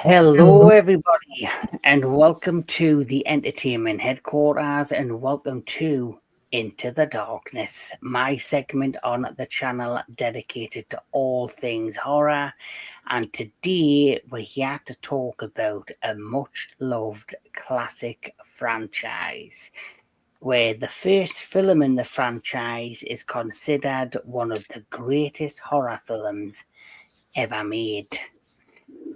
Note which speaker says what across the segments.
Speaker 1: Hello, everybody, and welcome to the entertainment headquarters, and welcome to Into the Darkness, my segment on the channel dedicated to all things horror. And today we're here to talk about a much loved classic franchise, where the first film in the franchise is considered one of the greatest horror films ever made.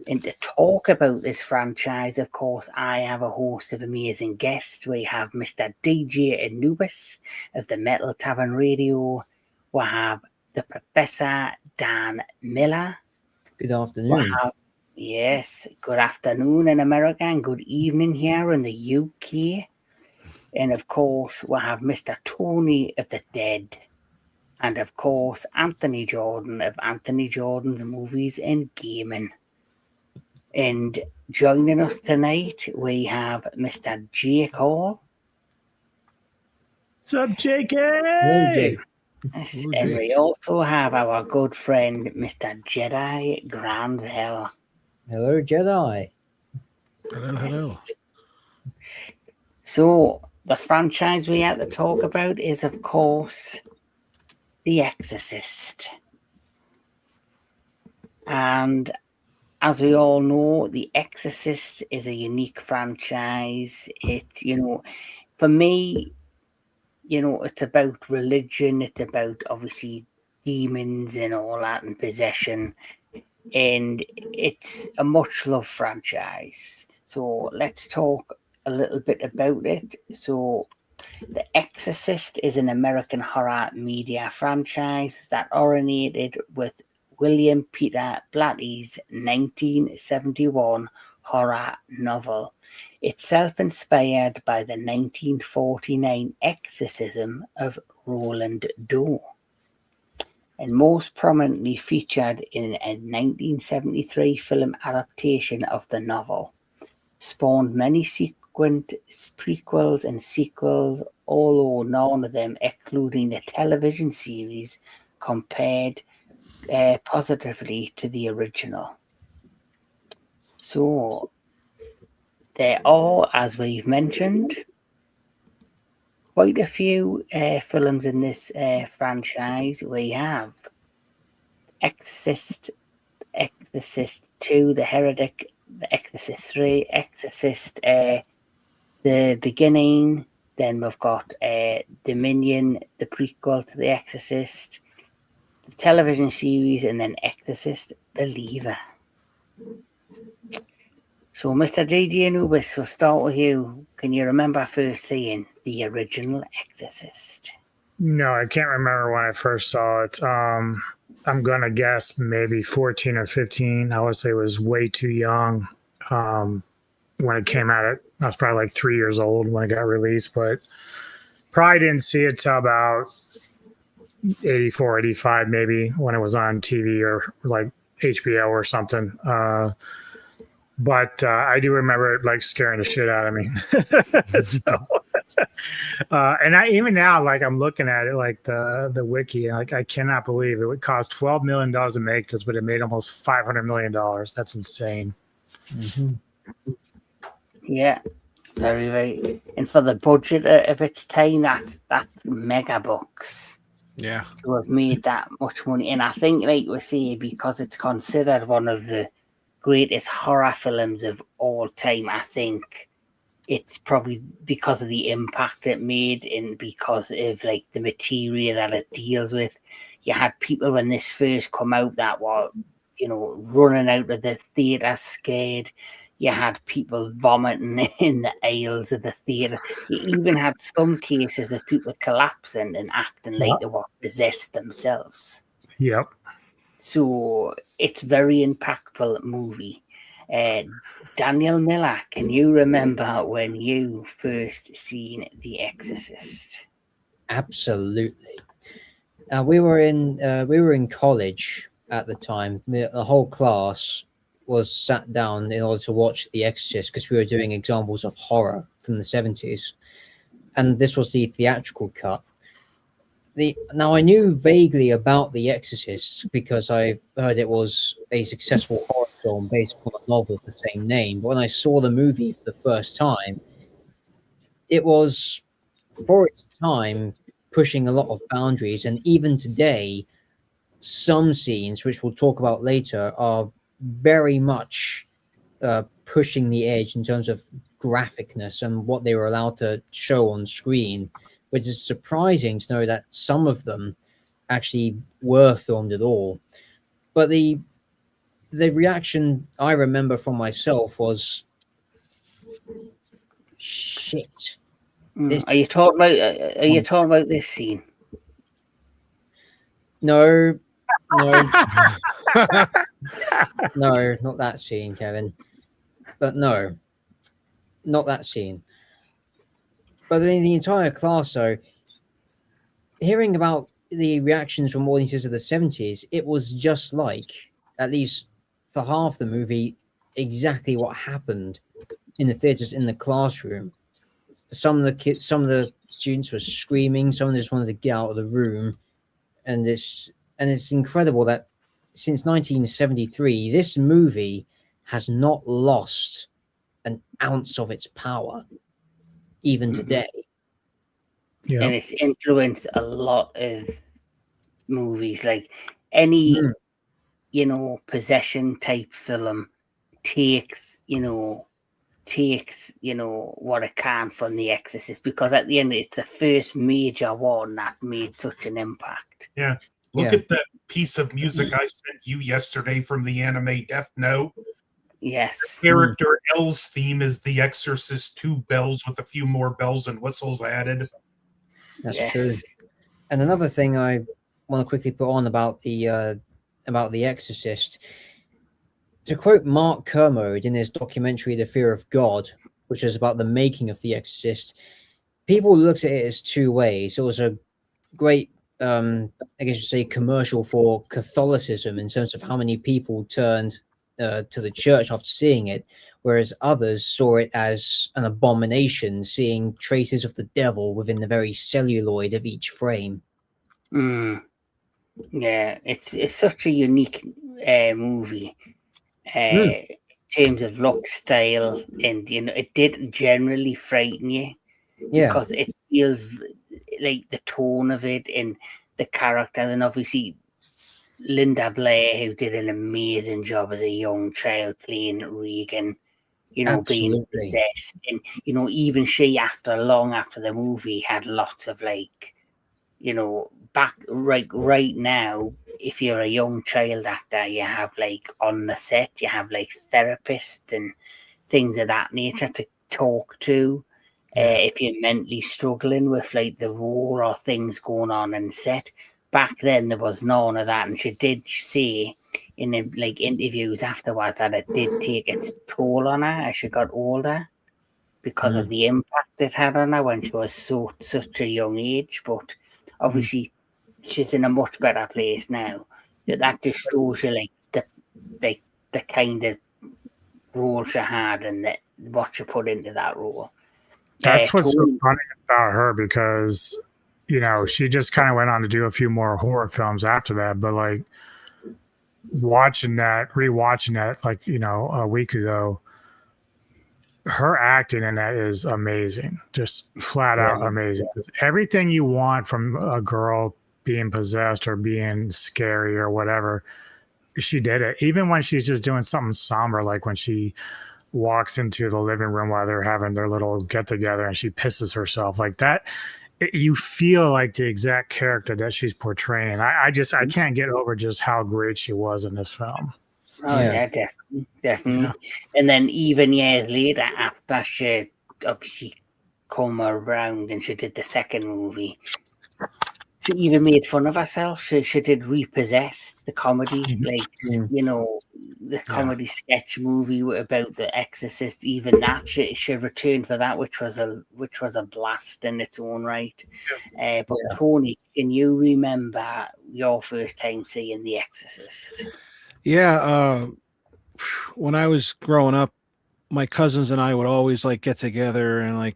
Speaker 1: And to talk about this franchise, of course, I have a host of amazing guests. We have Mr. DJ Anubis of the Metal Tavern Radio. We have the Professor Dan Miller.
Speaker 2: Good afternoon.
Speaker 1: Yes, good afternoon in America and good evening here in the UK. And of course, we have Mr. Tony of the Dead. And of course, Anthony Jordan of Anthony Jordan's Movies and Gaming. And joining us tonight, we have Mr. Jake Hall.
Speaker 3: What's up, JK?
Speaker 2: Hello, Jake.
Speaker 1: Yes, and we also have our good friend, Mr. Jedi Granville.
Speaker 2: Hello, Jedi.
Speaker 3: Hello.
Speaker 1: Yes. So, the franchise we have to talk about is, of course, The Exorcist. And as we all know, The Exorcist is a unique franchise. For me, it's about religion. It's about, obviously, demons and all that and possession. And it's a much-loved franchise. So let's talk a little bit about it. So The Exorcist is an American horror media franchise that originated with William Peter Blatty's 1971 horror novel, itself inspired by the 1949 exorcism of Roland Doe, and most prominently featured in a 1973 film adaptation of the novel, spawned many subsequent prequels and sequels, although none of them, excluding the television series, compared positively to the original. So there are, as we've mentioned, quite a few films in this franchise. We have Exorcist, Exorcist 2, The Heretic, The Exorcist 3, Exorcist The Beginning. Then we've got Dominion, the prequel to The Exorcist, the television series, and then Exorcist Believer. So, Mr. DJ Anubis, we'll start with you. Can you remember first seeing the original Exorcist?
Speaker 3: No, I can't remember when I first saw it. I'm going to guess maybe 14 or 15. I would say it was way too young when it came out. I was probably like 3 years old when it got released, but probably didn't see it till about 84, 85 maybe, when it was on TV or like HBO or something. But I do remember it like scaring the shit out of me. And even now, like I'm looking at it, like the wiki, like I cannot believe it would cost $12 million to make this, but it made almost $500 million. That's insane.
Speaker 2: Mm-hmm.
Speaker 1: Yeah, very, very. And for the budget of its time, that's mega bucks.
Speaker 4: Yeah,
Speaker 1: to have made that much money. And I think, like we say, because it's considered one of the greatest horror films of all time, I think it's probably because of the impact it made and because of like the material that it deals with. You had people when this first come out that were, running out of the theatre scared. You had people vomiting in the aisles of the theatre. You even had some cases of people collapsing and acting like they were possessed themselves.
Speaker 3: Yep.
Speaker 1: So it's very impactful movie. Daniel Miller, can you remember when you first seen The Exorcist?
Speaker 2: Absolutely. We were in college at the time. The whole class was sat down in order to watch The Exorcist because we were doing examples of horror from the 70s, and this was the theatrical cut. Now I knew vaguely about The Exorcist because I heard it was a successful horror film based on a novel of the same name. But when I saw the movie for the first time, it was, for its time, pushing a lot of boundaries. And even today, some scenes, which we'll talk about later, are very much pushing the edge in terms of graphicness and what they were allowed to show on screen, which is surprising to know that some of them actually were filmed at all. But the reaction I remember from myself was, shit.
Speaker 1: Are you talking about? Are you talking about this scene?
Speaker 2: No, no, no, not that scene, Kevin. But no, not that scene. But in the entire class, though, hearing about the reactions from audiences of the 70s, it was just like, at least for half the movie, exactly what happened in the theaters in the classroom. Some of the students were screaming, some of them just wanted to get out of the room, and it's incredible that since 1973, this movie has not lost an ounce of its power, even today.
Speaker 3: Yeah.
Speaker 1: And it's influenced a lot of movies. Like any, possession type film takes what it can from The Exorcist, because at the end it's the first major one that made such an impact.
Speaker 4: Yeah. Look at that piece of music I sent you yesterday from the anime Death Note.
Speaker 1: Yes.
Speaker 4: The character L's theme is The Exorcist, 2 bells with a few more bells and whistles added.
Speaker 2: That's true. And another thing I want to quickly put on about the Exorcist, to quote Mark Kermode in his documentary The Fear of God, which is about the making of The Exorcist, people looked at it as two ways. It was a great, I guess you'd say, commercial for Catholicism in terms of how many people turned to the church after seeing it, whereas others saw it as an abomination, seeing traces of the devil within the very celluloid of each frame.
Speaker 1: Yeah, it's such a unique movie. In terms of look, style, and it did generally frighten you, because it feels like the tone of it and the character, and obviously Linda Blair, who did an amazing job as a young child playing Regan, being possessed, and even she, long after the movie, had lots of back right now, if you're a young child actor, you have on the set, you have therapists and things of that nature to talk to. If you're mentally struggling with the role or things going on in set. Back then there was none of that, and she did say in interviews afterwards that it did take its toll on her as she got older, because of the impact it had on her when she was such a young age. But obviously she's in a much better place now. That just shows you the kind of role she had and what she put into that role.
Speaker 3: That's what's so funny about her, because she just kind of went on to do a few more horror films after that, but rewatching that a week ago, her acting in that is amazing, just flat out amazing. Everything you want from a girl being possessed or being scary or whatever, she did it. Even when she's just doing something somber, like when she walks into the living room while they're having their little get together and she pisses herself like that, you feel like the exact character that she's portraying. I can't get over just how great she was in this film.
Speaker 1: Oh yeah, definitely. Yeah. And then even years later, after she obviously come around and she did the second movie, she even made fun of herself. She did Repossessed, the comedy, the comedy sketch movie about the Exorcist. Even that she returned for that, which was a blast in its own right. But Tony, can you remember your first time seeing The Exorcist?
Speaker 5: Yeah, when I was growing up, my cousins and I would always get together and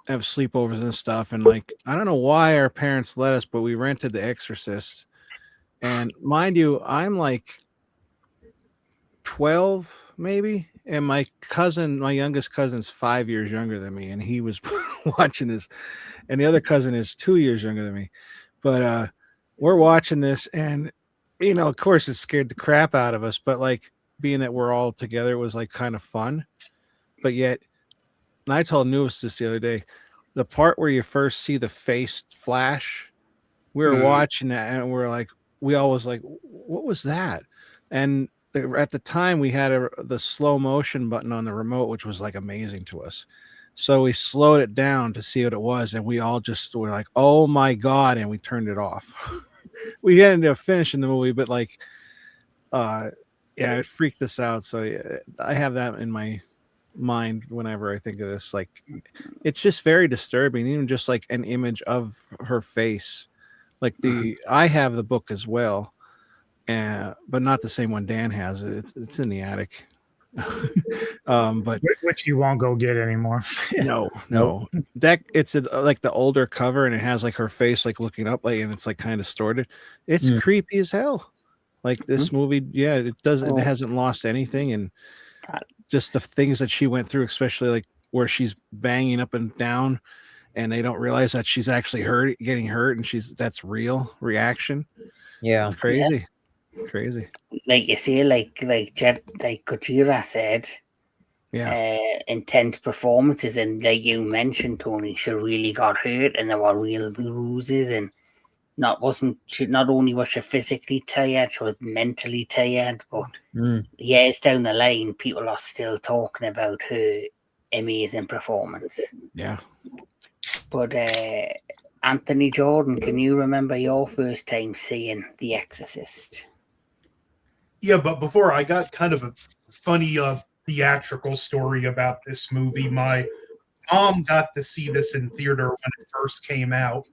Speaker 5: have sleepovers and stuff. And I don't know why our parents let us, but we rented The Exorcist. And mind you, I'm 12 maybe, and my youngest cousin's 5 years younger than me, and he was watching this, and the other cousin is 2 years younger than me, but we're watching this, and of course it scared the crap out of us, but like being that we're all together, it was like kind of fun. But yet, and I told Newis this the other day, the part where you first see the face flash, we were watching that, and we all was like, what was that? And at the time we had the slow motion button on the remote, which was like amazing to us. So we slowed it down to see what it was, and we all just were like, oh my God, and we turned it off. We ended up finishing the movie, but like, yeah, it freaked us out. So yeah, I have that in my mind whenever I think of this. Like, it's just very disturbing, even just like an image of her face. Like I have the book as well, but not the same one Dan has. It's in the attic. But
Speaker 3: which you won't go get anymore.
Speaker 5: no, that it's like the older cover, and it has like her face like looking up, like, and it's like kind of distorted. It's creepy as hell. Like this movie, yeah, it hasn't lost anything, and just the things that she went through, especially like where she's banging up and down, and they don't realize that she's actually getting hurt, and that's real reaction.
Speaker 2: Yeah,
Speaker 5: it's crazy. Crazy.
Speaker 1: Like you say, like Kojira said, intense performances, and like you mentioned, Tony, she really got hurt, and there were real bruises, and not only was she physically tired, she was mentally tired. But years down the line, people are still talking about her amazing performance.
Speaker 5: Yeah.
Speaker 1: But Anthony Jordan, can you remember your first time seeing The Exorcist?
Speaker 4: Yeah, but before, I got kind of a funny theatrical story about this movie. My mom got to see this in theater when it first came out.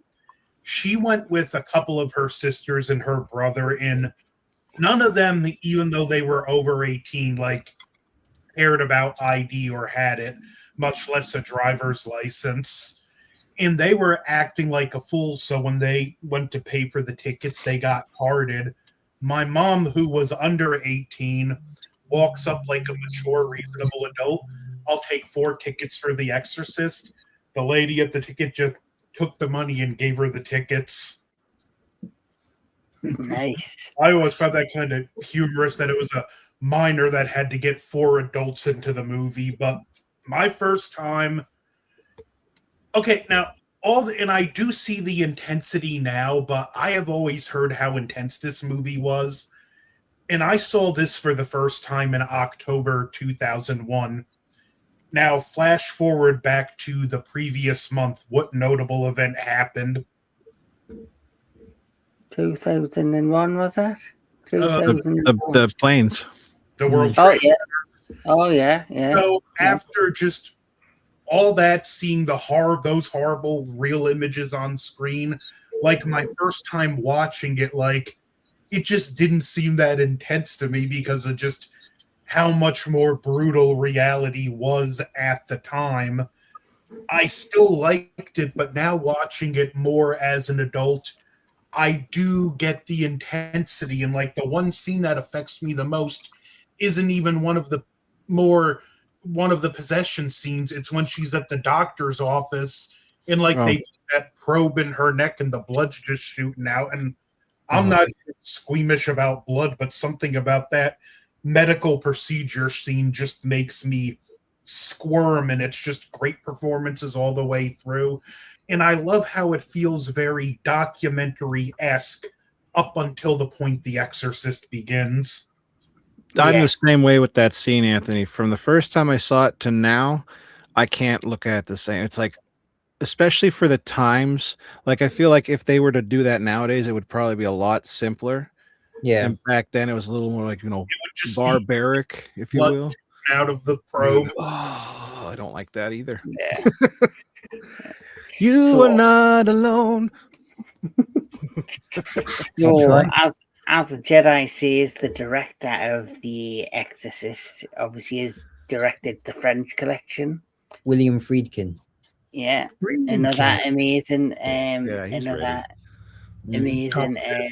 Speaker 4: She went with a couple of her sisters and her brother, and none of them, even though they were over 18, like cared about ID or had it, much less a driver's license. And they were acting like a fool, so when they went to pay for the tickets, they got carded. My mom, who was under 18, walks up like a mature, reasonable adult. I'll take 4 tickets for The Exorcist. The lady at the ticket just took the money and gave her the tickets.
Speaker 1: Nice.
Speaker 4: I always found that kind of humorous that it was a minor that had to get 4 adults into the movie. But my first time... Okay, now, and I do see the intensity now, but I have always heard how intense this movie was. And I saw this for the first time in October 2001. Now, flash forward back to the previous month. What notable event happened?
Speaker 1: 2001, was that?
Speaker 5: The planes.
Speaker 4: The World Trade.
Speaker 1: Oh, yeah.
Speaker 4: So, after just all that, seeing those horrible real images on screen, like my first time watching it, like it just didn't seem that intense to me because of just how much more brutal reality was at the time. I still liked it, but now watching it more as an adult, I do get the intensity, and like the one scene that affects me the most isn't even one of the possession scenes. It's when she's at the doctor's office and like they put that probe in her neck and the blood's just shooting out. And I'm not squeamish about blood, but something about that medical procedure scene just makes me squirm, and it's just great performances all the way through. And I love how it feels very documentary-esque up until the point The Exorcist begins.
Speaker 5: I'm the same way with that scene, Anthony. From the first time I saw it to now, I can't look at it the same. It's like, especially for the times, like I feel like if they were to do that nowadays, it would probably be a lot simpler.
Speaker 2: Yeah.
Speaker 5: And back then it was a little more like, barbaric, if you will.
Speaker 4: Out of the probe.
Speaker 5: Oh, I don't like that either.
Speaker 1: Yeah.
Speaker 5: You are not alone.
Speaker 1: As the Jedi says, the director of The Exorcist obviously has directed the French collection.
Speaker 2: William Friedkin.
Speaker 1: Yeah. Another amazing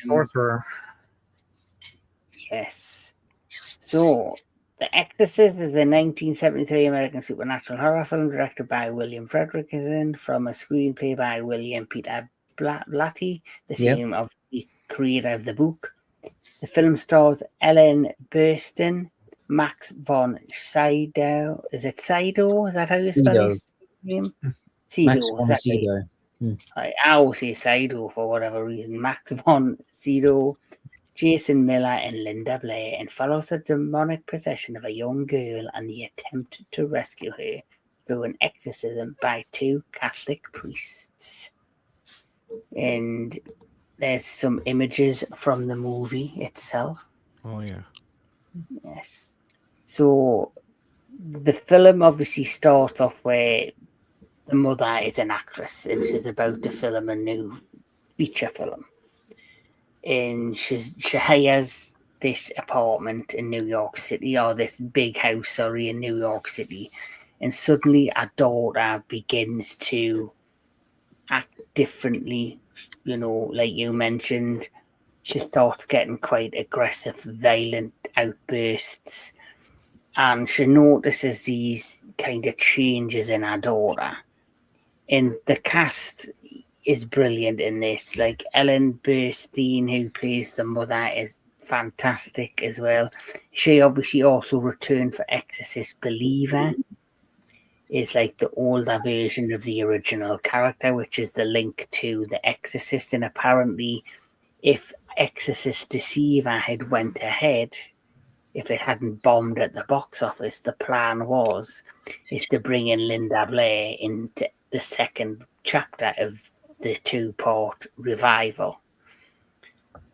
Speaker 3: Sorcerer.
Speaker 1: yes. So The Exorcist is a 1973 American supernatural horror film directed by William Friedkin from a screenplay by William Peter Blatty, the same of the creator of the book. The film stars Ellen Burstyn, Max von Sydow. Is it Sydow? Is that how you spell his name?
Speaker 2: Max
Speaker 1: Sydow.
Speaker 2: von Sydow.
Speaker 1: I always say Sydow for whatever reason. Max von Sydow, Jason Miller, and Linda Blair, and follows the demonic possession of a young girl and the attempt to rescue her through an exorcism by 2 Catholic priests. And there's some images from the movie itself.
Speaker 5: Oh, yeah.
Speaker 1: Yes. So the film obviously starts off where the mother is an actress and she's about to film a new feature film. And she hires this apartment in New York City, or this big house, in New York City. And suddenly our daughter begins to act differently, like you mentioned. She starts getting quite aggressive, violent outbursts. And she notices these kind of changes in her daughter. And the cast is brilliant in this. Like Ellen Burstyn, who plays the mother, is fantastic as well. She obviously also returned for Exorcist Believer. Is like the older version of the original character, which is the link to the Exorcist. And apparently, if Exorcist Deceiver had went ahead, if it hadn't bombed at the box office, the plan is to bring in Linda Blair into the second chapter of the 2-part revival.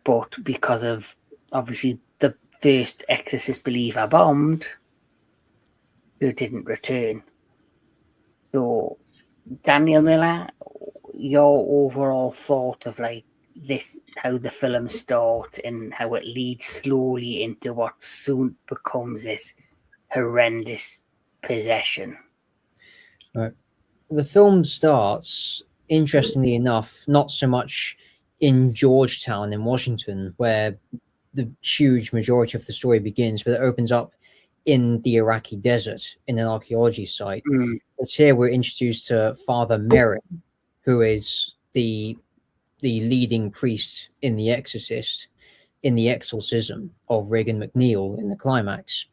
Speaker 1: But because of obviously the first Exorcist Believer bombed, who didn't return. So, Daniel Miller, your overall thought of like this, how the film starts and how it leads slowly into what soon becomes this horrendous possession.
Speaker 2: Right. The film starts, interestingly enough, not so much in Georgetown in Washington, where the huge majority of the story begins, but it opens up in the Iraqi desert in an archaeology site. It's here we're introduced to Father Merrin, who is the leading priest in The Exorcist, in the exorcism of Regan McNeil in the climax.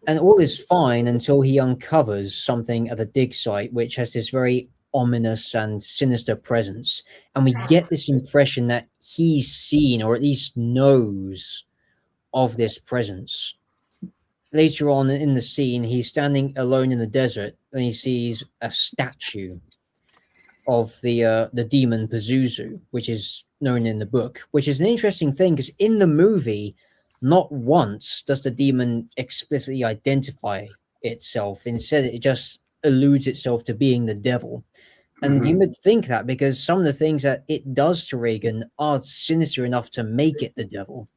Speaker 2: And all is fine until he uncovers something at the dig site, which has this very ominous and sinister presence. And we get this impression that he's seen, or at least knows, of this presence. Later on in the scene, he's standing alone in the desert and he sees a statue of the demon Pazuzu, which is known in the book, which is an interesting thing because in the movie, not once does the demon explicitly identify itself. Instead, it just alludes itself to being the devil. And you would think that because some of the things that it does to Regan are sinister enough to make it the devil.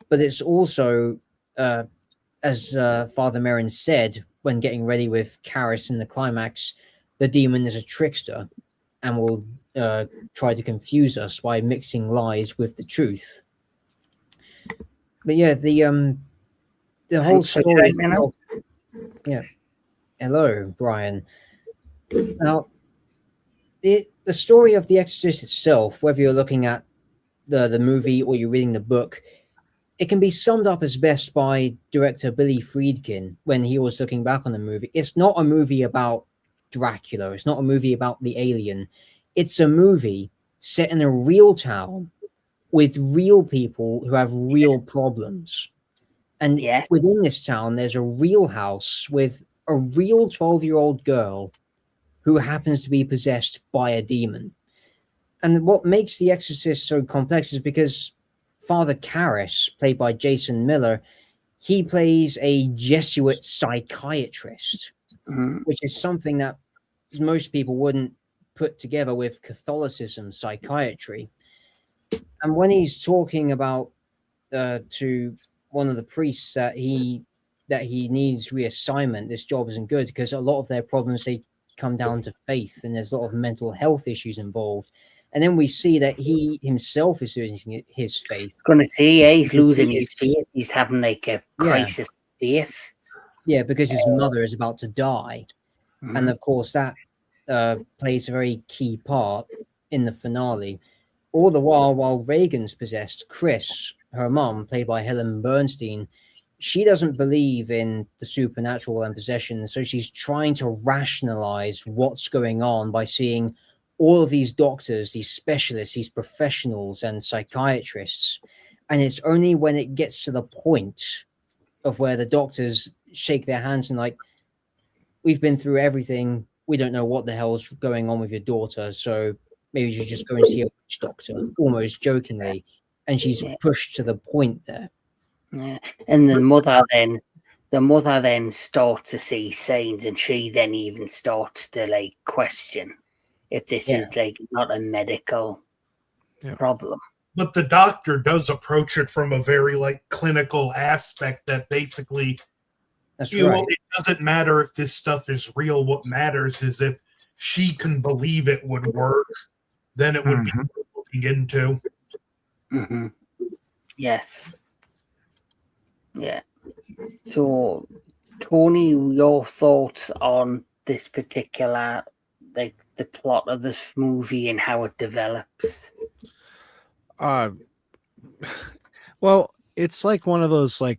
Speaker 2: But it's also, as Father Merrin said when getting ready with Karis in the climax, the demon is a trickster and will try to confuse us by mixing lies with the truth. But yeah, the whole story itself, yeah. Hello, Brian. Now, the story of The Exorcist itself, whether you're looking at the movie or you're reading the book, it can be summed up as best by director Billy Friedkin when he was looking back on the movie. It's not a movie about Dracula. It's not a movie about the alien. It's a movie set in a real town with real people who have real problems. And within this town, there's a real house with a real 12-year-old girl who happens to be possessed by a demon. And what makes The Exorcist so complex is because Father Karras, played by Jason Miller, he plays a Jesuit psychiatrist, which is something that most people wouldn't put together with Catholicism psychiatry. And when he's talking about to one of the priests that he needs reassignment, this job isn't good because a lot of their problems, they come down to faith, and there's a lot of mental health issues involved. And then we see that he himself is losing his faith.
Speaker 1: Gonna say, yeah, he's losing his faith. He's having like a crisis faith.
Speaker 2: Yeah, because his mother is about to die. And of course, that plays a very key part in the finale. All the while Reagan's possessed, Chris, her mom, played by Helen Bernstein, she doesn't believe in the supernatural and possession. So she's trying to rationalize what's going on by seeing all of these doctors, these specialists, these professionals and psychiatrists. And it's only when it gets to the point of where the doctors shake their hands and like, we've been through everything. We don't know what the hell's going on with your daughter. So maybe you should just go and see a witch doctor, almost jokingly. And she's pushed to the point there.
Speaker 1: Yeah. And the mother then starts to see signs, and she then even starts to like question if this is like not a medical problem.
Speaker 4: But the doctor does approach it from a very like clinical aspect that basically it doesn't matter if this stuff is real. What matters is if she can believe it would work, then it would be worth looking into.
Speaker 1: Yes. Yeah. So, Tony, your thoughts on this particular, like the plot of this movie and how it develops?
Speaker 5: Well, it's like one of those like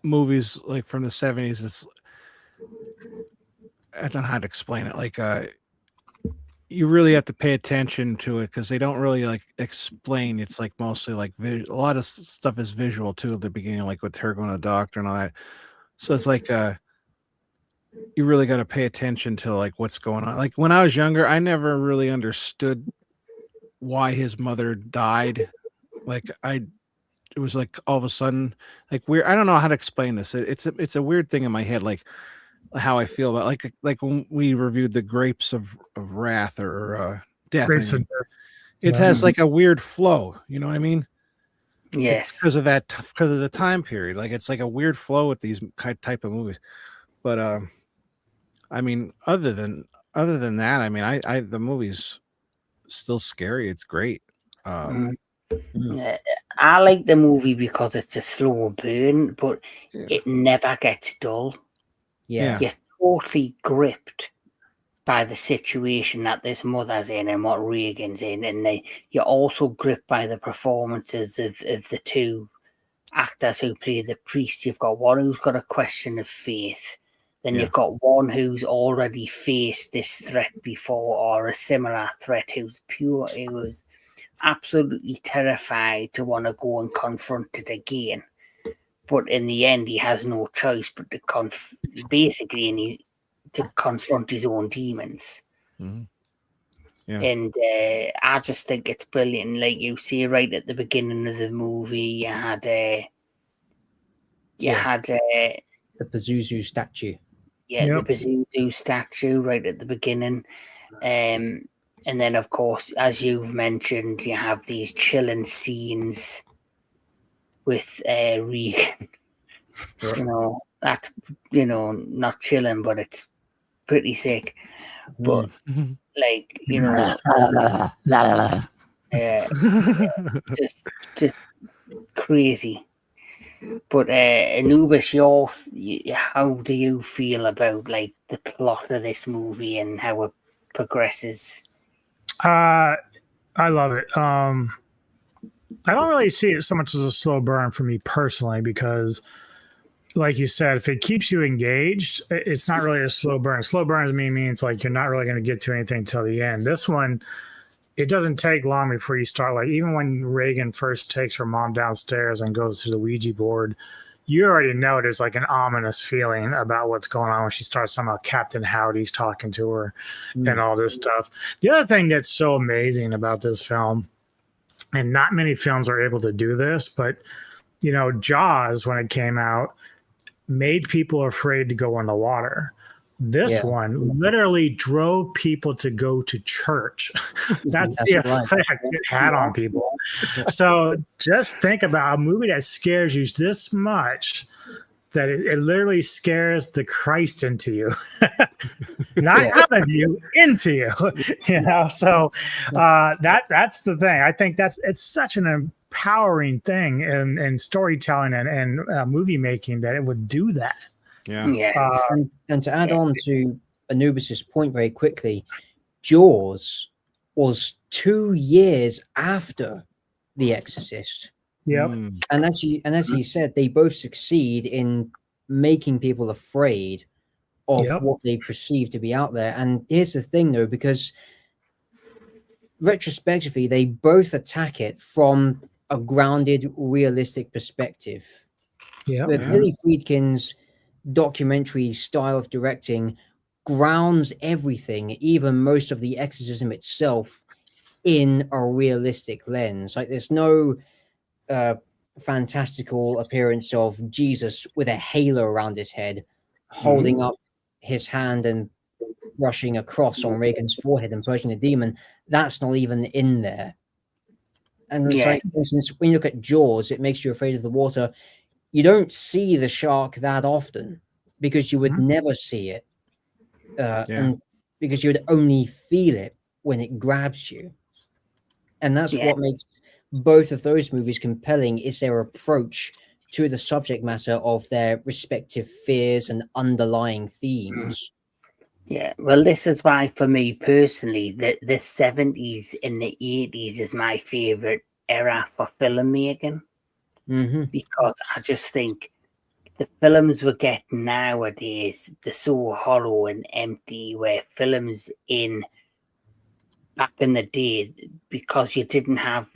Speaker 5: movies like from the 70s. It's, I don't know how to explain it. Like, you really have to pay attention to it because they don't really like explain. It's like mostly like a lot of stuff is visual too at the beginning, like with her going to the doctor and all that. So it's like you really got to pay attention to like what's going on. Like when I was younger, I never really understood why his mother died. Like it was like all of a sudden like weird. I don't know how to explain this. It's a weird thing in my head. Like how I feel about like when we reviewed the Grapes of Wrath or Death.
Speaker 3: Grapes of Death.
Speaker 5: It has like a weird flow. You know what I mean?
Speaker 1: Yes.
Speaker 5: Because of that, because of the time period. Like it's like a weird flow with these type of movies. But I mean, other than that, I mean, I the movie's still scary. It's great.
Speaker 1: I like the movie because it's a slow burn, but it never gets dull.
Speaker 2: Yeah.
Speaker 1: You're totally gripped by the situation that this mother's in and what Reagan's in, and you're also gripped by the performances of the two actors who play the priest. You've got one who's got a question of faith, then you've got one who's already faced this threat before or a similar threat, who was absolutely terrified to want to go and confront it again. But in the end, he has no choice but to confront his own demons.
Speaker 5: Mm-hmm. Yeah.
Speaker 1: And I just think it's brilliant. Like you see right at the beginning of the movie, you had the
Speaker 2: Pazuzu statue.
Speaker 1: Yeah, the Pazuzu statue right at the beginning. And then, of course, as you've mentioned, you have these chilling scenes with Regan. That's, not chilling, but it's pretty sick. But, like, just crazy. But Anubis, how do you feel about like the plot of this movie and how it progresses?
Speaker 3: I love it. I don't really see it so much as a slow burn for me personally, because like you said, if it keeps you engaged, it's not really a slow burn. Slow burn to me means like you're not really going to get to anything till the end. This one, it doesn't take long before you start. Like even when Reagan first takes her mom downstairs and goes to the Ouija board, you already know there's like an ominous feeling about what's going on when she starts talking about Captain Howdy's talking to her and all this stuff. The other thing that's so amazing about this film, and not many films are able to do this, but Jaws, when it came out, made people afraid to go in the water. This one literally drove people to go to church. That's the effect it had on people. So just think about a movie that scares you this much that it literally scares the Christ into you. Not out of you, into you. So that's the thing. I think it's such an empowering thing in storytelling and movie making that it would do that.
Speaker 5: Yeah.
Speaker 1: Yes.
Speaker 2: And to add on to Anubis's point very quickly, Jaws was 2 years after The Exorcist.
Speaker 3: Yep.
Speaker 5: Mm.
Speaker 2: And as he said, they both succeed in making people afraid of
Speaker 3: Yep.
Speaker 2: what they perceive to be out there. And here's the thing, though, because retrospectively, they both attack it from a grounded, realistic perspective.
Speaker 3: Yep.
Speaker 2: With
Speaker 5: Yeah.
Speaker 2: Lily Friedkin's documentary style of directing grounds everything, even most of the exorcism itself, in a realistic lens. Like there's no fantastical appearance of Jesus with a halo around his head, holding up his hand and brushing a cross on Reagan's forehead and purging the demon. That's not even in there. And it's like, for instance, when you look at Jaws, it makes you afraid of the water. You don't see the shark that often because you would never see it. And because you would only feel it when it grabs you. And that's what makes both of those movies compelling, is their approach to the subject matter of their respective fears and underlying themes.
Speaker 1: Yeah, well, this is why, for me personally, the 70s and the 80s is my favorite era for filmmaking, because I just think the films we're getting nowadays, they're so hollow and empty, where films back in the day, because you didn't have,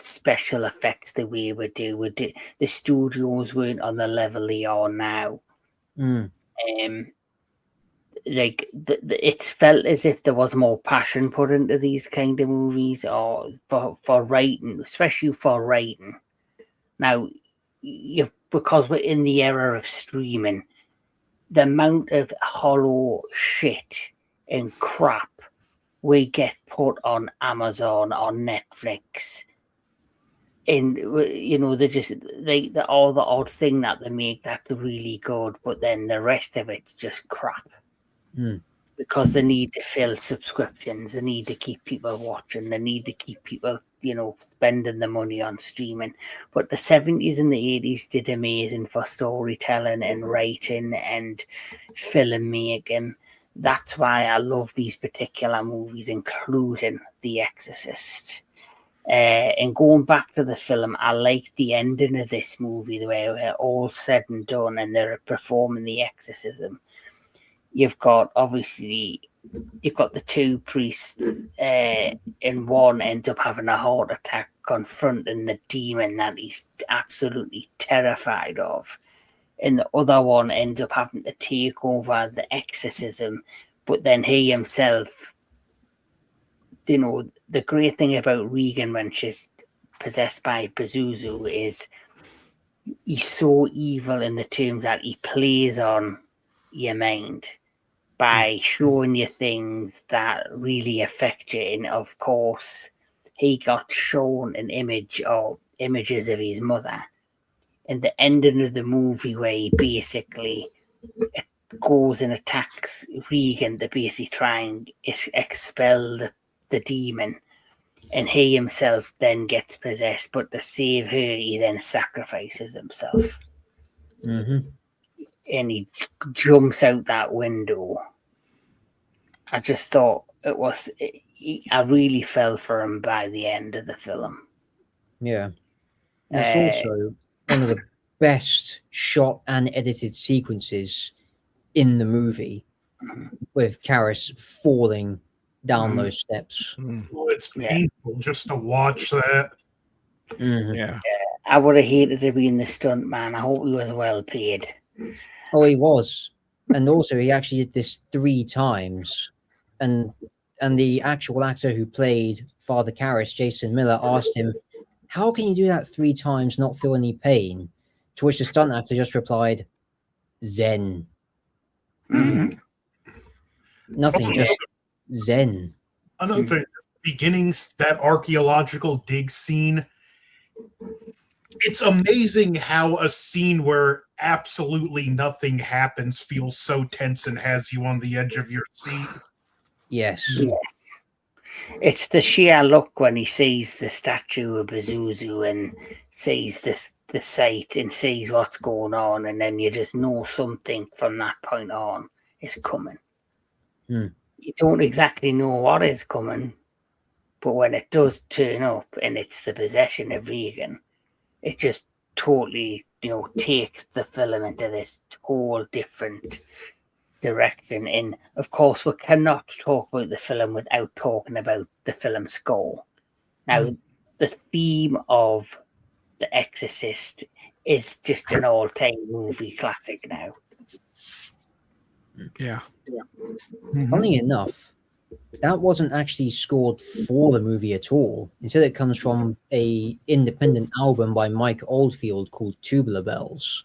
Speaker 1: special effects the way we do, the studios weren't on the level they are now. Like it's felt as if there was more passion put into these kind of movies, or for writing, especially for writing. Now, because we're in the era of streaming, the amount of hollow shit and crap we get put on Amazon, on Netflix, and they just all the odd thing that they make that's really good, but then the rest of it's just crap. Because they need to fill subscriptions, they need to keep people watching, they need to keep people, spending the money on streaming. But the 70s and the 80s did amazing for storytelling and writing and filmmaking. That's why I love these particular movies, including The Exorcist. And going back to the film, I like the ending of this movie where we're all said and done and they're performing the exorcism. You've got the two priests, and one ends up having a heart attack confronting the demon that he's absolutely terrified of, and the other one ends up having to take over the exorcism, but then he himself, the great thing about Regan when she's possessed by Pazuzu is he's so evil in the terms that he plays on your mind by showing you things that really affect you. And of course, he got shown an image or images of his mother. And the ending of the movie where he basically goes and attacks Regan to basically try and expel the demon. And he himself then gets possessed, but to save her, he then sacrifices himself. And he jumps out that window. I just thought I really fell for him by the end of the film.
Speaker 2: Yeah. And it's also one of the best shot and edited sequences in the movie, with Karis falling down those steps.
Speaker 4: Well, it's painful just to watch that.
Speaker 5: Yeah.
Speaker 1: I would have hated to be in the stunt man. I hope he was well paid.
Speaker 2: Oh, he was. And also, he actually did this 3 times. And the actual actor who played Father Karras, Jason Miller, asked him, how can you do that 3 times, not feel any pain? To which the stunt actor just replied, Zen. Nothing, just Zen.
Speaker 4: Another thing, beginnings, that archaeological dig scene. It's amazing how a scene where absolutely nothing happens feels so tense and has you on the edge of your seat.
Speaker 2: Yes.
Speaker 1: It's the sheer look when he sees the statue of Pazuzu and sees the site and sees what's going on, and then you just know something from that point on is coming.
Speaker 2: Hmm.
Speaker 1: You don't exactly know what is coming, but when it does turn up and it's the possession of Regan, it just totally, takes the film into this whole different direction. And of course, we cannot talk about the film without talking about the film score. Now, the theme of The Exorcist is just an all-time movie classic now.
Speaker 5: Yeah.
Speaker 2: Funnily enough, that wasn't actually scored for the movie at all. Instead, it comes from a independent album by Mike Oldfield called Tubular Bells.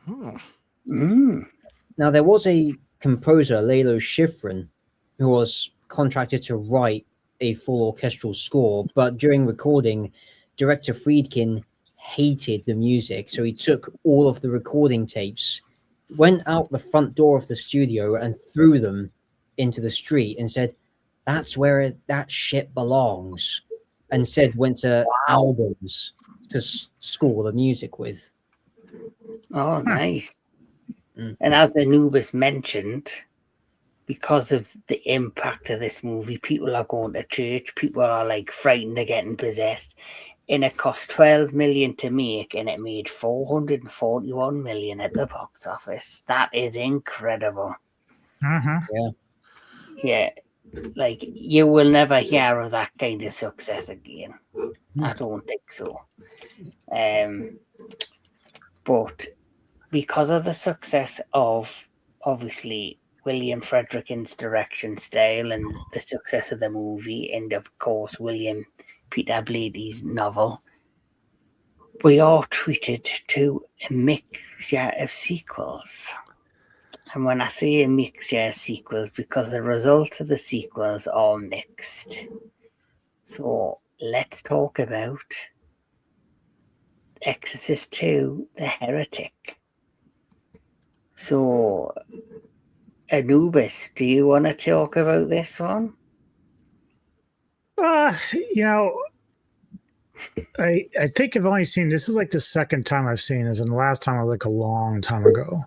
Speaker 5: Oh.
Speaker 2: Now, there was a composer, Lalo Schifrin, who was contracted to write a full orchestral score, but during recording, director Friedkin hated the music, so he took all of the recording tapes, went out the front door of the studio and threw them into the street and said, "That's where that shit belongs," and said went to albums to score the music with.
Speaker 1: Oh, nice. And as Anubis mentioned, because of the impact of this movie, people are going to church, people are like frightened of getting possessed, and it cost 12 million to make, and it made 441 million at the box office. That is incredible. Yeah, like you will never hear of that kind of success again. I don't think so. But because of the success of obviously William Friedkin's direction style and the success of the movie, and of course William Peter Blady's novel, we are treated to a mixture of sequels. And when I say a mixture of sequels, because the results of the sequels are mixed. So let's talk about Exorcist 2, The Heretic. So, Anubis, do you want to talk about this one?
Speaker 3: You know, I think I've only seen this is like the second time I've seen this, and the last time was like a long time ago.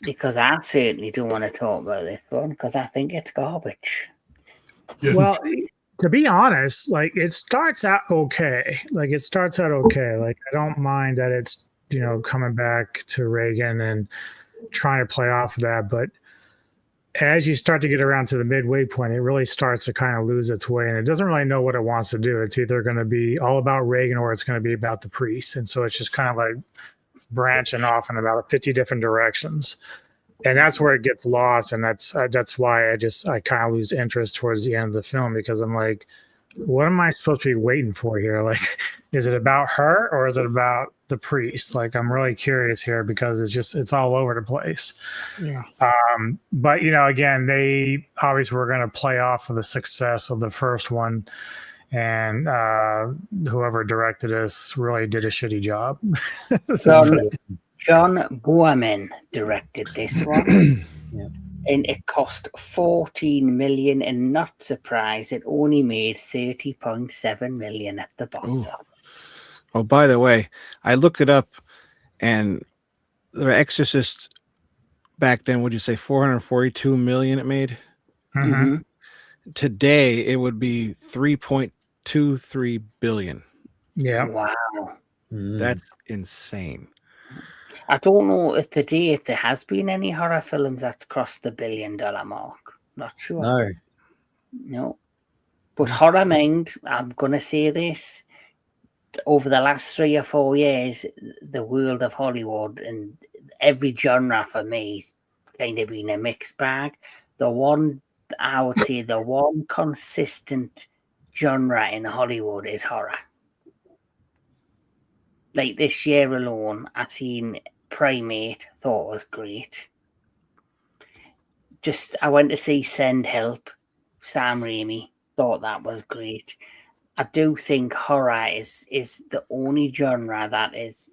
Speaker 1: Because I certainly don't want to talk about this one because I think it's garbage.
Speaker 4: Yeah.
Speaker 3: Well, to be honest, like it starts out okay. Like I don't mind that it's coming back to Reagan and trying to play off of that, but as you start to get around to the midway point, it really starts to kind of lose its way, and it doesn't really know what it wants to do. It's either going to be all about Reagan or it's going to be about the priest, and so it's just kind of like branching off in about 50 different directions, and that's where it gets lost. And that's why I kind of lose interest towards the end of the film, because I'm like, what am I supposed to be waiting for here? Like, is it about her or is it about the priest? Like, I'm really curious here because it's all over the place.
Speaker 5: Yeah.
Speaker 3: But again, they obviously were going to play off of the success of the first one, and whoever directed this really did a shitty job.
Speaker 1: John Boorman directed this one.
Speaker 2: Yeah.
Speaker 1: And it cost 14 million, and not surprised, it only made 30.7 million at the box office.
Speaker 5: Oh, by the way, I looked it up, and The Exorcist back then, would you say 442 million it made?
Speaker 3: Mm-hmm.
Speaker 5: Today, it would be 3.23 billion.
Speaker 3: Yeah.
Speaker 1: Wow.
Speaker 5: That's insane.
Speaker 1: I don't know if there has been any horror films that's crossed the $1 billion mark. Not sure. No. But Horror Mind, I'm going to say this, over the last 3 or 4 years, the world of Hollywood and every genre for me has kind of been a mixed bag. The one consistent genre in Hollywood is horror. Like this year alone, I seen Primate, thought it was great. I went to see Send Help, Sam Raimi, thought that was great. I do think horror is the only genre that is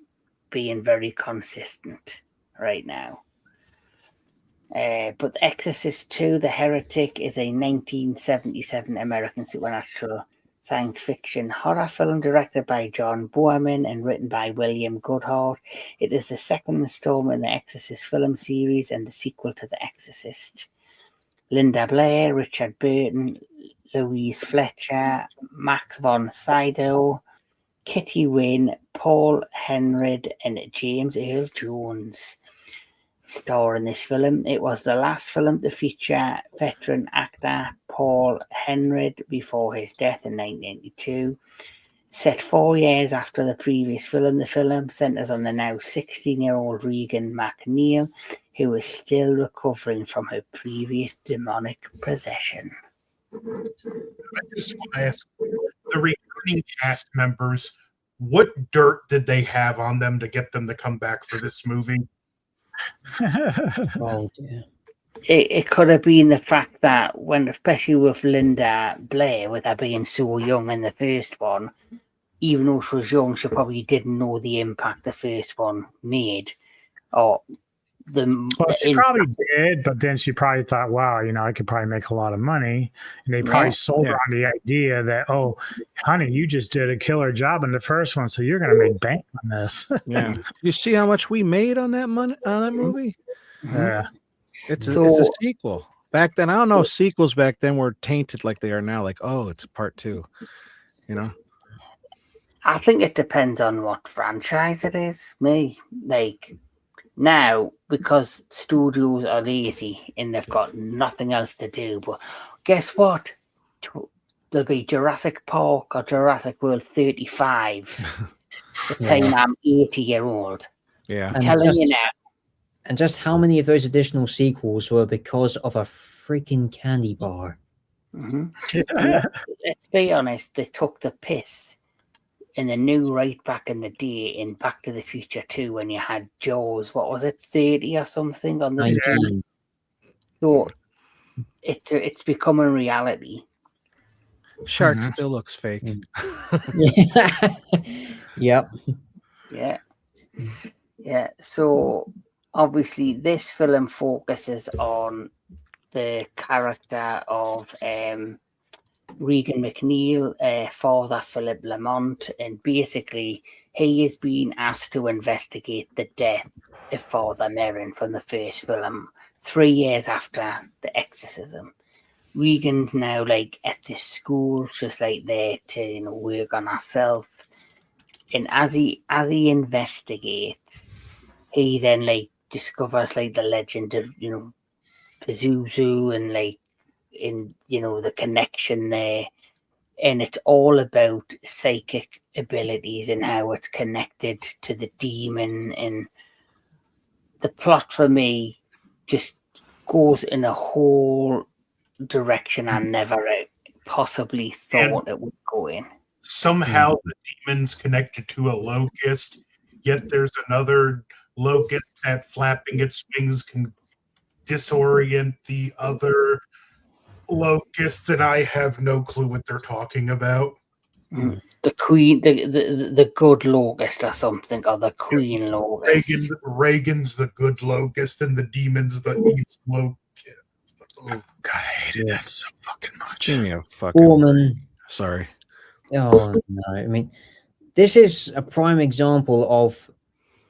Speaker 1: being very consistent right now. But The Exorcist 2, The Heretic, is a 1977 American supernatural science fiction horror film directed by John Boorman and written by William Goodhart. It is the second installment in the Exorcist film series and the sequel to The Exorcist. Linda Blair, Richard Burton, Louise Fletcher, Max von Sydow, Kitty Wynn, Paul Henrid, and James Earl Jones star in this film. It was the last film to feature veteran actor Paul Henrid before his death in 1992. Set 4 years after the previous film, the film centers on the now 16-year-old Regan McNeil, who is still recovering from her previous demonic possession.
Speaker 4: I just want to ask the returning cast members, what dirt did they have on them to get them to come back for this movie?
Speaker 2: Oh dear.
Speaker 1: It could have been the fact that when, especially with Linda Blair, with her being so young in the first one, even though she was young, she probably didn't know the impact the first one made. Or
Speaker 3: Well, she probably did, but then she probably thought, wow, I could probably make a lot of money. And they probably sold her on the idea that, oh, honey, you just did a killer job in the first one, so you're going to make bank on this.
Speaker 5: Yeah. You see how much we made on that movie?
Speaker 3: Yeah.
Speaker 5: It's a sequel. Back then, I don't know if sequels back then were tainted like they are now. Like, oh, it's part 2,
Speaker 1: I think it depends on what franchise it is. Now, because studios are lazy and they've got nothing else to do, but guess what? There'll be Jurassic Park or Jurassic World 35 the time I'm 80-year-old.
Speaker 5: Yeah.
Speaker 1: I'm telling you now.
Speaker 2: And just how many of those additional sequels were because of a freaking candy bar?
Speaker 1: Mm-hmm. Let's be honest, they took the piss in the new right back in the day in Back to the Future 2 when you had Jaws, what was it, 30 or something on the
Speaker 2: 19.
Speaker 1: So it's becoming reality.
Speaker 5: Shark still looks fake.
Speaker 2: Yep.
Speaker 1: Yeah. So obviously this film focuses on the character of Regan McNeil, Father Philip Lamont, and basically he is being asked to investigate the death of Father Merrin from the first film 3 years after the exorcism. Regan's now at this school, just there to work on herself, and as he investigates, he then discovers the legend of Pazuzu and in the connection there, and it's all about psychic abilities and how it's connected to the demon, and the plot for me just goes in a whole direction I never possibly thought it would go in.
Speaker 4: Somehow the demon's connected to a locust, yet there's another locust that flapping its wings can disorient the other locusts, and I have no clue what they're talking about.
Speaker 1: The queen, the good locust or something, or the queen locust.
Speaker 4: Reagan's the good locust, and the demon's the evil locust.
Speaker 3: Oh God, I hated that so fucking much.
Speaker 5: Give me a fucking
Speaker 2: Woman.
Speaker 5: Sorry.
Speaker 2: Oh no! I mean, this is a prime example of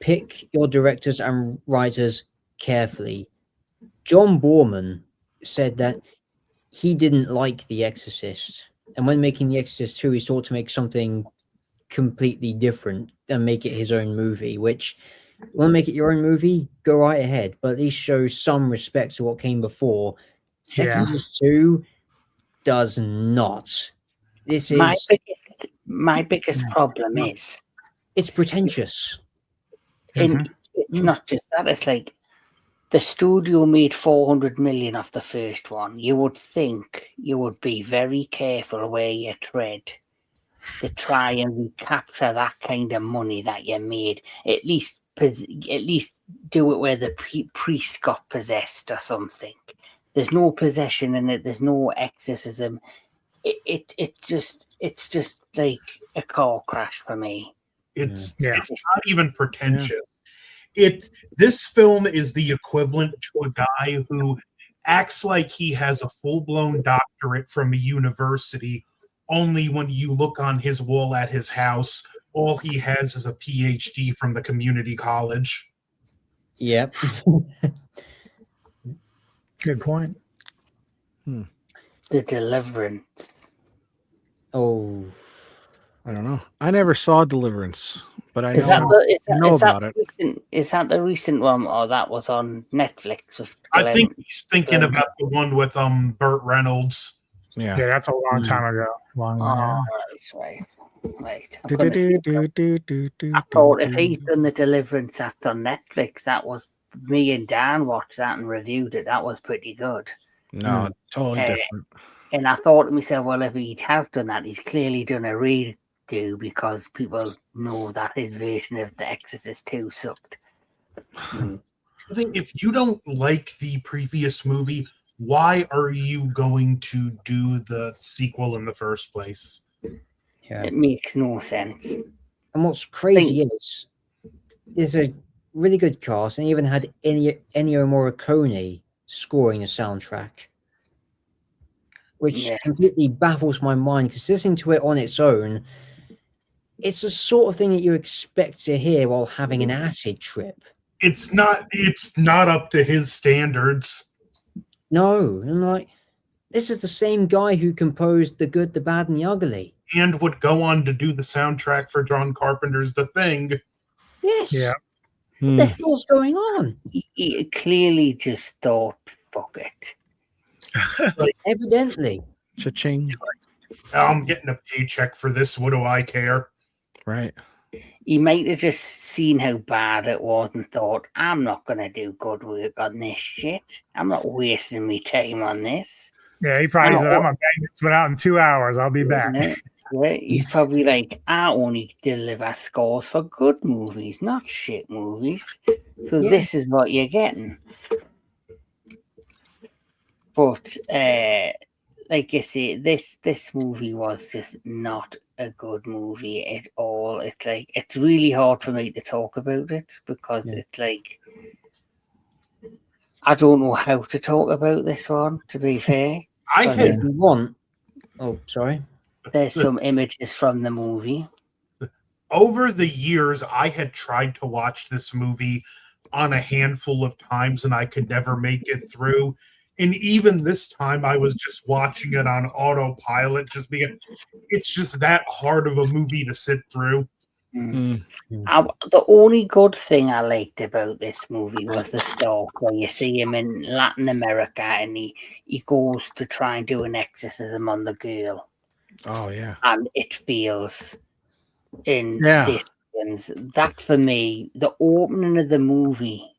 Speaker 2: pick your directors and writers carefully. John Boorman said that he didn't like The Exorcist, and when making The Exorcist 2, he sought to make something completely different and make it his own movie. Which, you want to make it your own movie, go right ahead, but at least show some respect to what came before.
Speaker 3: Yeah.
Speaker 2: Exorcist 2 does not. This is
Speaker 1: my biggest problem is
Speaker 2: it's pretentious.
Speaker 1: And it's not just that, it's the studio made 400 million off the first one. You would think you would be very careful where you tread to try and recapture that kind of money that you made. At least do it where the priest got possessed or something. There's no possession in it. There's no exorcism. It's just like a car crash for me.
Speaker 4: It's not even pretentious. This film is the equivalent to a guy who acts like he has a full-blown doctorate from a university, only when you look on his wall at his house, all he has is a PhD from the community college.
Speaker 2: Yep.
Speaker 3: Good point.
Speaker 1: The Deliverance.
Speaker 2: Oh,
Speaker 5: I don't know. I never saw Deliverance, but I
Speaker 1: Is
Speaker 5: know, about it.
Speaker 1: Is that the recent one, or that was on Netflix? With
Speaker 4: I think he's thinking about the one with Burt Reynolds.
Speaker 5: Yeah.
Speaker 3: Yeah, that's a long time ago. Long
Speaker 1: Oh,
Speaker 3: ago.
Speaker 1: right. I'm gonna see it. I thought if he's done the Deliverance that's on Netflix, that was me and Dan watched that and reviewed it. That was pretty good.
Speaker 5: No, totally different.
Speaker 1: And I thought to myself, well, if he has done that, he's clearly done a redo because people know that his version of The Exorcist 2 sucked.
Speaker 4: I think if you don't like the previous movie, why are you going to do the sequel in the first place?
Speaker 2: yeah.
Speaker 1: It makes no sense.
Speaker 2: And what's crazy is there's a really good cast, and even had Ennio Morricone scoring the soundtrack, which completely baffles my mind, because listening to it on its own, it's the sort of thing that you expect to hear while having an acid trip.
Speaker 4: It's not up to his standards.
Speaker 2: No, I'm like, this is the same guy who composed The Good, the Bad, and the Ugly.
Speaker 4: And would go on to do the soundtrack for John Carpenter's The Thing.
Speaker 2: Yes.
Speaker 3: Yeah.
Speaker 2: What the hell's going on?
Speaker 1: He clearly just thought, fuck it.
Speaker 2: Evidently.
Speaker 5: Cha-ching.
Speaker 4: I'm getting a paycheck for this. What do I care?
Speaker 5: Right.
Speaker 1: He might have just seen how bad it was and thought, I'm not going to do good work on this shit. I'm not wasting my time on this.
Speaker 3: Yeah, he probably said, I'm going to bang this one out in 2 hours. I'll be back.
Speaker 1: Yeah, he's probably like, I only deliver scores for good movies, not shit movies. So this is what you're getting. But like I say, this movie was just not a good movie at all. It's like, it's really hard for me to talk about it because it's like, I don't know how to talk about this one, to be fair.
Speaker 2: If you want. Oh, sorry.
Speaker 1: There's some images from the movie.
Speaker 4: Over the years, I had tried to watch this movie on a handful of times and I could never make it through. And even this time, I was just watching it on autopilot, just because it's just that hard of a movie to sit through.
Speaker 1: The only good thing I liked about this movie was the start where you see him in Latin America and he goes to try and do an exorcism on the girl.
Speaker 5: Oh, yeah.
Speaker 1: And it feels in this. That for me, the opening of the movie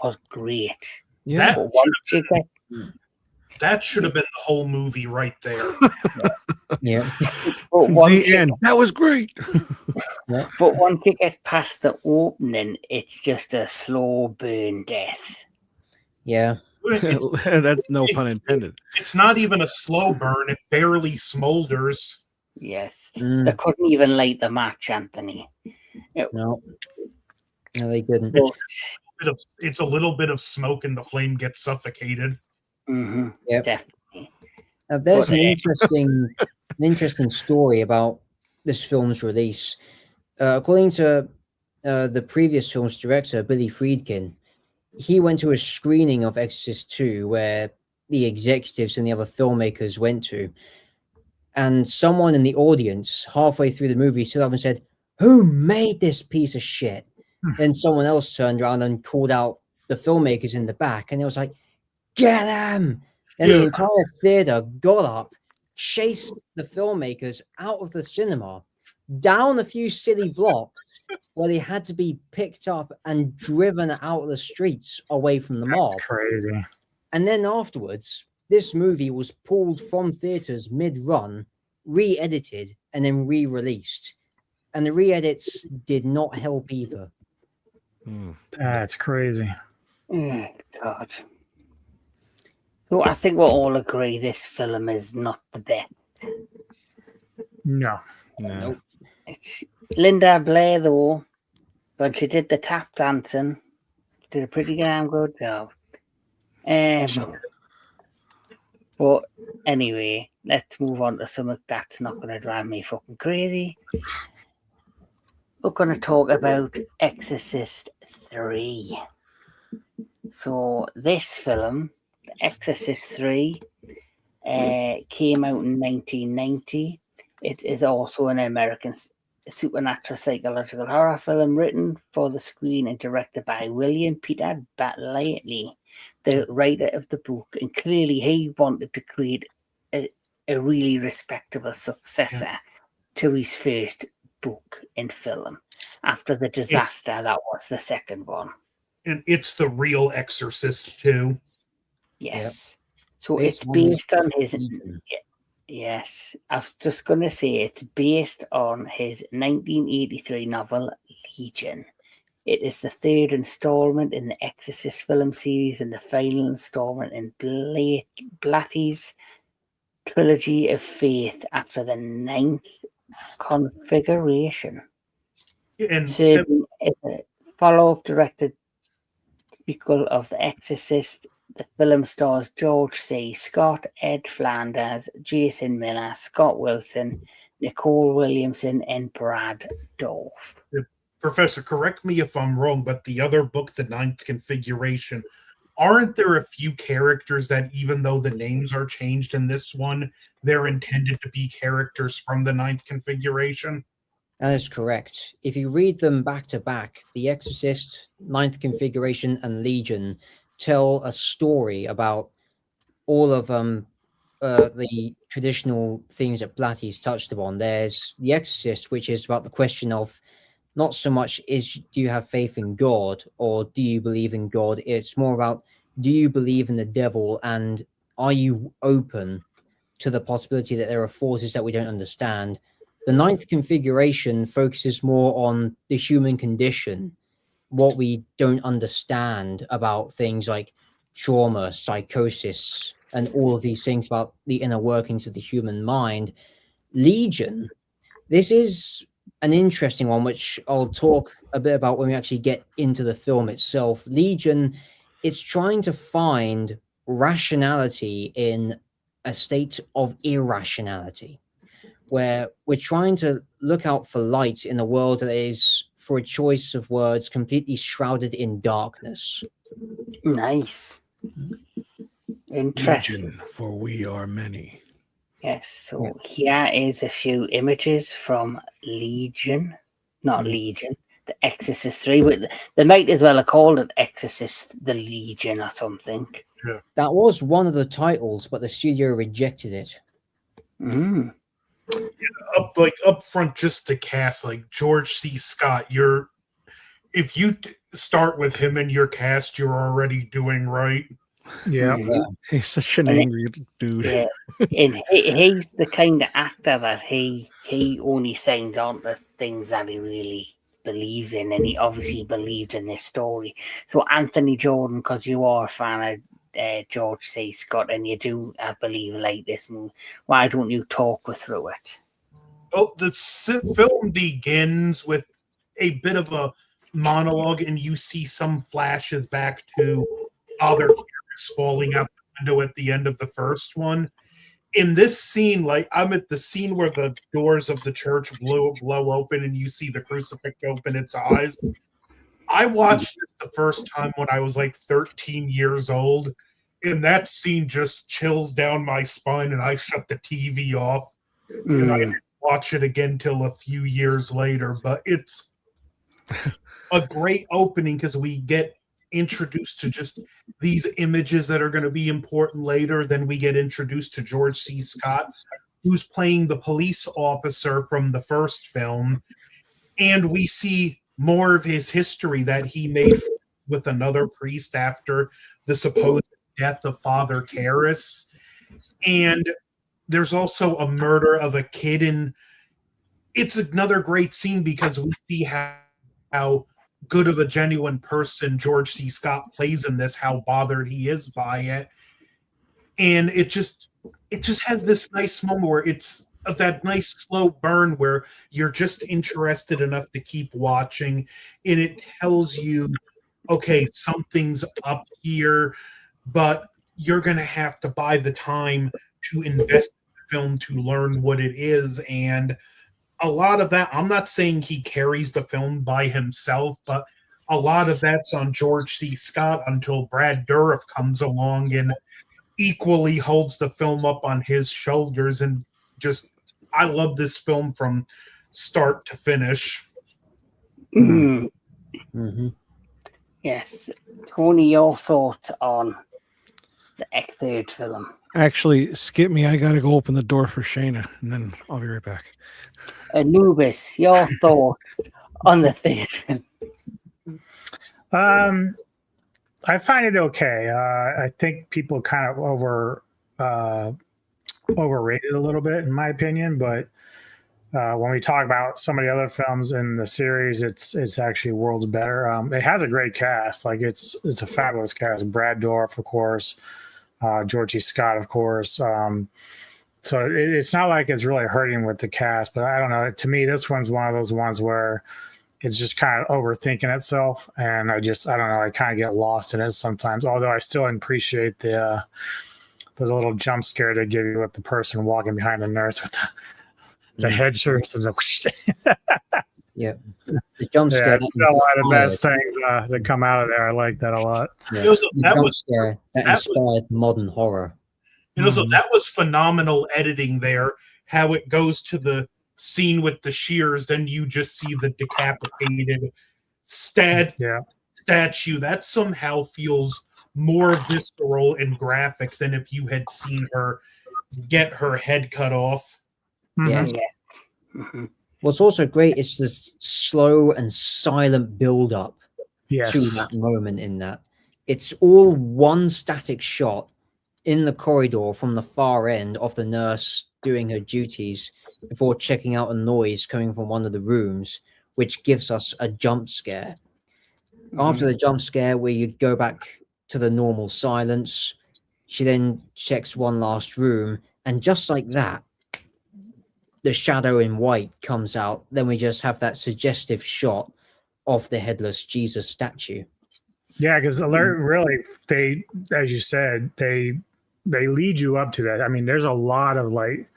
Speaker 1: was great.
Speaker 5: Yeah.
Speaker 4: That should have been the whole movie right there.
Speaker 2: Yeah.
Speaker 5: The end. That was great.
Speaker 1: But once you get past the opening, it's just a slow burn death.
Speaker 2: Yeah.
Speaker 5: That's no pun intended.
Speaker 4: It's not even a slow burn. It barely smolders.
Speaker 1: Yes. They couldn't even light the match, Anthony.
Speaker 2: No, they didn't.
Speaker 4: It's a little bit of smoke and the flame gets suffocated.
Speaker 1: Mm-hmm.
Speaker 2: Yep.
Speaker 1: Definitely.
Speaker 2: Now, there's an interesting story about this film's release. According to the previous film's director, Billy Friedkin, he went to a screening of Exorcist 2 where the executives and the other filmmakers went to. And someone in the audience, halfway through the movie, stood up and said, "Who made this piece of shit?" Then someone else turned around and called out the filmmakers in the back, and it was like, "Get them!" And the entire theater got up, chased the filmmakers out of the cinema, down a few city blocks where they had to be picked up and driven out of the streets away from the mob.
Speaker 3: That's crazy.
Speaker 2: And then afterwards, this movie was pulled from theaters mid-run, re-edited, and then re-released. And the re-edits did not help either.
Speaker 3: That's crazy.
Speaker 1: Oh, God. So I think we'll all agree this film is not the best.
Speaker 3: No.
Speaker 2: Nope.
Speaker 1: It's Linda Blair, though, when she did the tap dancing, did a pretty damn good job. But anyway, let's move on to something that's not going to drive me fucking crazy. We're going to talk about Exorcist 3. So this film, Exorcist 3, came out in 1990. It is also an American supernatural psychological horror film written for the screen and directed by William Peter Blatty, the writer of the book. And clearly he wanted to create a really respectable successor to his first book and film after the disaster that was the second one.
Speaker 4: And it's the real Exorcist too.
Speaker 1: Yes. So it's based on his... Yes, I was just going to say it's based on his 1983 novel Legion. It is the third installment in the Exorcist film series and the final installment in Blatty's trilogy of faith after the 9th configuration.
Speaker 4: And
Speaker 1: Serving as a follow-up directed sequel of The Exorcist. The film stars George C. Scott, Ed Flanders, Jason Miller, Scott Wilson, Nicole Williamson, and Brad Dourif.
Speaker 4: Professor, correct me if I'm wrong, but the other book, The Ninth Configuration, aren't there a few characters that, even though the names are changed in this one, they're intended to be characters from the Ninth Configuration?
Speaker 2: That is correct. If you read them back to back, The Exorcist, Ninth Configuration, and Legion tell a story about all of the traditional themes that Blatty's touched upon. There's The Exorcist, which is about the question of not so much do you have faith in God or do you believe in God? It's more about, do you believe in the devil, and are you open to the possibility that there are forces that we don't understand? The Ninth Configuration focuses more on the human condition, what we don't understand about things like trauma, psychosis, and all of these things about the inner workings of the human mind. Legion, this is an interesting one, which I'll talk a bit about when we actually get into the film itself. Legion, it's trying to find rationality in a state of irrationality, where we're trying to look out for light in a world that is, for a choice of words, completely shrouded in darkness.
Speaker 1: Nice. Interesting.
Speaker 5: Legion, for we are many.
Speaker 1: Yes, so here is a few images from Legion. Not Legion, The Exorcist 3. But they might as well have called it Exorcist the Legion or something.
Speaker 4: Yeah.
Speaker 2: That was one of the titles, but the studio rejected it.
Speaker 1: Mm.
Speaker 4: Up front, just the cast, like George C. Scott, if you start with him in your cast, you're already doing right.
Speaker 3: Yeah.
Speaker 5: He's such an angry dude.
Speaker 1: Yeah. And he's the kind of actor that he only signs on to things that he really believes in, and he obviously believed in this story. So Anthony Jordan, because you are a fan of George C. Scott and you do, I believe, like this movie, why don't you talk us through it?
Speaker 4: Oh, the film begins with a bit of a monologue, and you see some flashes back to Father Karras falling out the window at the end of the first one. In this scene, like, I'm at the scene where the doors of the church blow open and you see the crucifix open its eyes. I watched this the first time when I was like 13 years old, and that scene just chills down my spine, and I shut the TV off. And I didn't watch it again till a few years later, but it's a great opening because we get introduced to just these images that are going to be important later. Then we get introduced to George C. Scott, who's playing the police officer from the first film, and we see more of his history that he made with another priest after the supposed death of Father Karras. And there's also a murder of a kid, and it's another great scene because we see how good of a genuine person George C. Scott plays in this, how bothered he is by it. And it just has this nice moment where it's that nice slow burn where you're just interested enough to keep watching, and it tells you okay, something's up here, but you're going to have to buy the time to invest in the film to learn what it is. And a lot of that, I'm not saying he carries the film by himself, but a lot of that's on George C. Scott until Brad Dourif comes along and equally holds the film up on his shoulders. And just, I love this film from start to finish.
Speaker 1: Mm.
Speaker 2: Mm-hmm.
Speaker 1: Yes. Tony, your thoughts on the third film?
Speaker 5: Actually, skip me. I gotta go open the door for Shayna, and then I'll be right back.
Speaker 1: Anubis, your thoughts on the third film?
Speaker 3: I find it okay. I think people kind of overrated a little bit, in my opinion. But when we talk about some of the other films in the series, it's actually worlds better. It has a great cast. Like it's a fabulous cast. Brad Dourif, of course, George C. Scott, of course. So it's not like it's really hurting with the cast. But I don't know. To me, this one's one of those ones where it's just kind of overthinking itself, and I don't know. I kind of get lost in it sometimes. Although I still appreciate the little jump scare they give you with the person walking behind the nurse with the head shirts and the
Speaker 2: Yeah, the jump scare.
Speaker 3: Yeah, it's still one of the best things that come out of there. I like that a lot.
Speaker 2: Yeah.
Speaker 4: You know,
Speaker 2: The jump scare that inspired modern horror.
Speaker 4: So that was phenomenal editing there. How it goes to the scene with the shears, then you just see the decapitated statue. That somehow feels more visceral and graphic than if you had seen her get her head cut off.
Speaker 2: Yeah.
Speaker 1: Mm-hmm.
Speaker 2: What's also great is this slow and silent build up to that moment in that. It's all one static shot in the corridor from the far end of the nurse doing her duties before checking out a noise coming from one of the rooms, which gives us a jump scare. Mm-hmm. After the jump scare, where you go back to the normal silence, she then checks one last room, and just like that, the shadow in white comes out. Then we just have that suggestive shot of the headless Jesus statue.
Speaker 3: Yeah, because really, they, as you said, they lead you up to that. I mean, there's a lot of like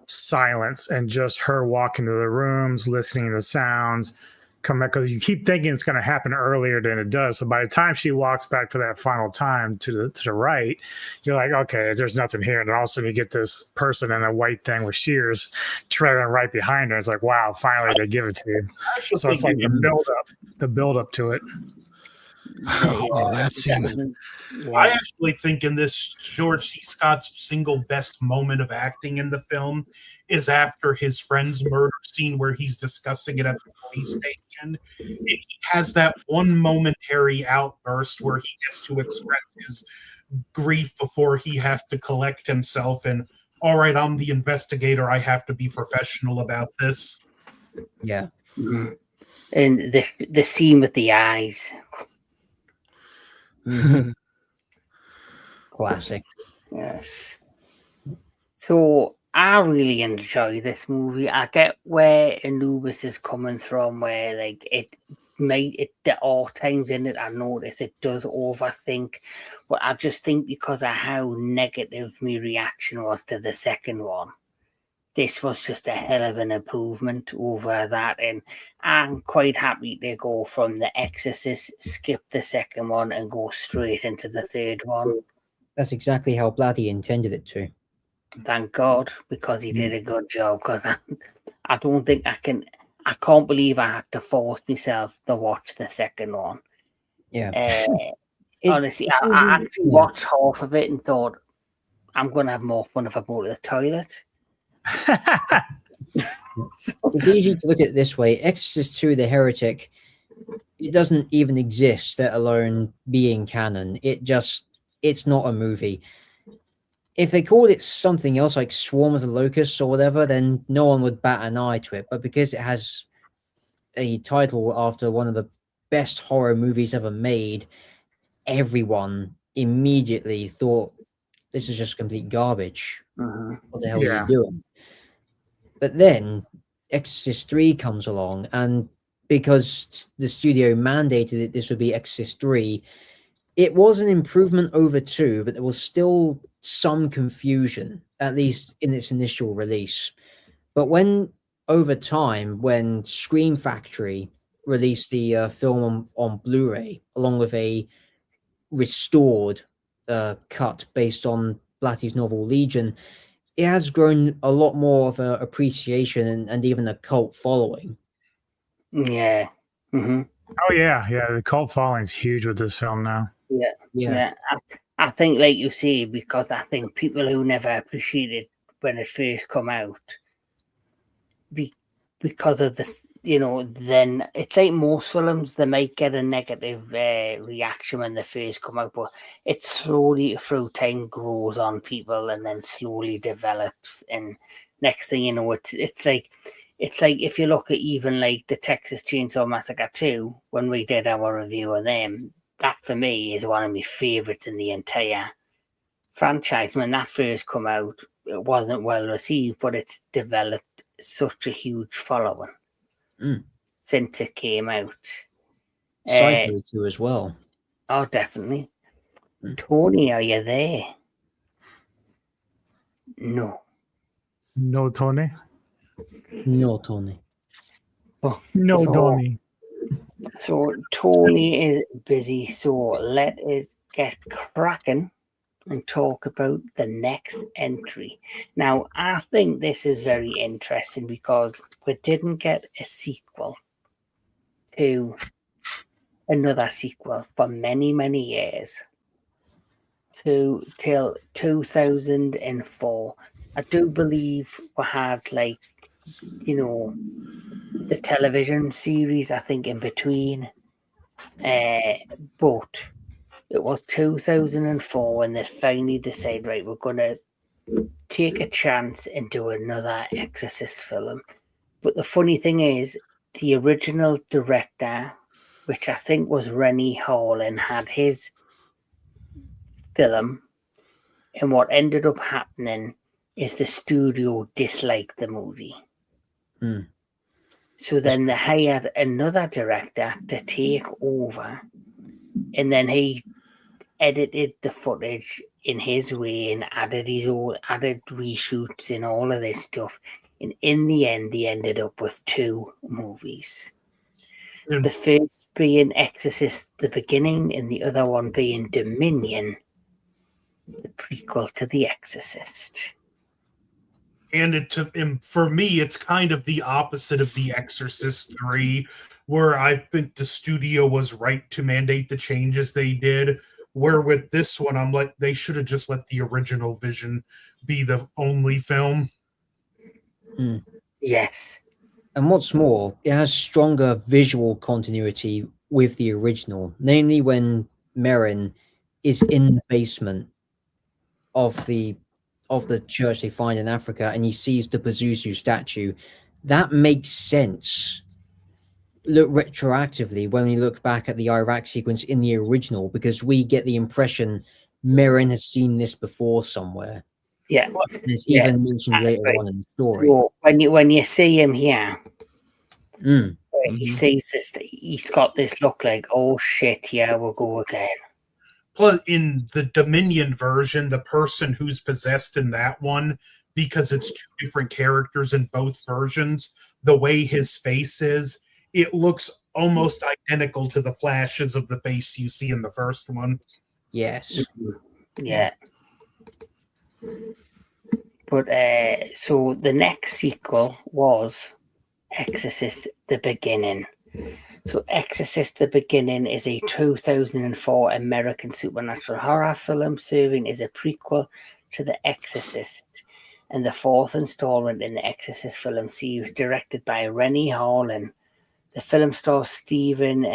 Speaker 3: silence and just her walking to the rooms, listening to sounds, come back, because you keep thinking it's going to happen earlier than it does. So by the time she walks back for that final time to the right, you're like, okay, there's nothing here. And then all of a sudden you get this person in a white thing with shears trailing right behind her. It's like, wow, finally they give it to you. So it's like the build up to it.
Speaker 5: Oh, that scene.
Speaker 4: I actually think in this, George C. Scott's single best moment of acting in the film is after his friend's murder scene where he's discussing it at the police station. He has that one momentary outburst where he gets to express his grief before he has to collect himself and, all right, I'm the investigator. I have to be professional about this.
Speaker 2: Yeah.
Speaker 1: Mm-hmm. And the scene with the eyes.
Speaker 2: Classic.
Speaker 1: Yes. So I really enjoy this movie. I get where Anubis is coming from, where like there are times in it I notice it does overthink, but I just think because of how negative my reaction was to the second one, this was just a hell of an improvement over that, and I'm quite happy to go from The Exorcist, skip the second one, and go straight into the third one.
Speaker 2: That's exactly how Blatty intended it to.
Speaker 1: Thank God, because he did a good job, because I don't think I can't believe I had to force myself to watch the second one.
Speaker 2: Yeah.
Speaker 1: Honestly, I actually watched half of it and thought, I'm going to have more fun if I go to the toilet.
Speaker 2: It's easy to look at it this way. Exorcist 2, The Heretic, it doesn't even exist, let alone being canon. It's not a movie. If they called it something else like Swarm of the Locusts or whatever, then no one would bat an eye to it. But because it has a title after one of the best horror movies ever made, everyone immediately thought this is just complete garbage. What the hell are you doing? But then Exorcist 3 comes along, and because the studio mandated that this would be Exorcist 3. It was an improvement over 2, but there was still some confusion, at least in its initial release. But when, over time, when Scream Factory released the film on Blu-ray, along with a restored cut based on Blatty's novel Legion, it has grown a lot more of an appreciation and even a cult following.
Speaker 1: Yeah. Mm-hmm.
Speaker 3: Oh yeah, yeah. The cult following is huge with this film now.
Speaker 1: Yeah. Yeah. I think, like you say, because I think people who never appreciated when it first come out, because of this, then it's like most films, they might get a negative reaction when they first come out, but it slowly through time grows on people and then slowly develops. And next thing you know, it's like if you look at even like the Texas Chainsaw Massacre 2, when we did our review of them, that for me is one of my favorites in the entire franchise. When that first come out, it wasn't well received, but it's developed such a huge following since it came out.
Speaker 2: Psycho 2 as well.
Speaker 1: Oh, definitely. Tony, are you there? No.
Speaker 3: No, Tony.
Speaker 2: No, Tony.
Speaker 1: Oh,
Speaker 3: No, Tony.
Speaker 1: So Tony is busy, so let us get cracking and talk about the next entry. Now, I think this is very interesting because we didn't get a sequel to another sequel for many, many years till 2004. I do believe we had the television series, I think, in between. But it was 2004 when they finally decided, right, we're going to take a chance and do another Exorcist film. But the funny thing is, the original director, which I think was Rennie Harlin, had his film, and what ended up happening is the studio disliked the movie. So then they hired another director to take over, and then he edited the footage in his way and added reshoots and all of this stuff. And in the end, they ended up with 2 movies. The first being Exorcist the Beginning, and the other one being Dominion, the prequel to The Exorcist.
Speaker 4: And for me, it's kind of the opposite of The Exorcist 3, where I think the studio was right to mandate the changes they did. Where with this one, I'm like, they should have just let the original vision be the only film.
Speaker 1: Yes.
Speaker 2: And what's more, it has stronger visual continuity with the original, namely when Merrin is in the basement of the church they find in Africa and he sees the Pazuzu statue. That makes sense. Look retroactively when we look back at the Iraq sequence in the original, because we get the impression Merrin has seen this before somewhere.
Speaker 1: Yeah.
Speaker 2: And it's even mentioned later on in the story.
Speaker 1: So when you see him here, he sees this, he's got this look like, oh shit, yeah, we'll go again.
Speaker 4: Plus, in the Dominion version, the person who's possessed in that one, because it's 2 different characters in both versions, the way his face is, it looks almost identical to the flashes of the face you see in the first one.
Speaker 2: Yes.
Speaker 1: Yeah. But so the next sequel was Exorcist the Beginning. So Exorcist the Beginning is a 2004 American supernatural horror film serving as a prequel to The Exorcist and the 4th installment in the Exorcist film series, directed by Rennie Harlin. The film stars Stellan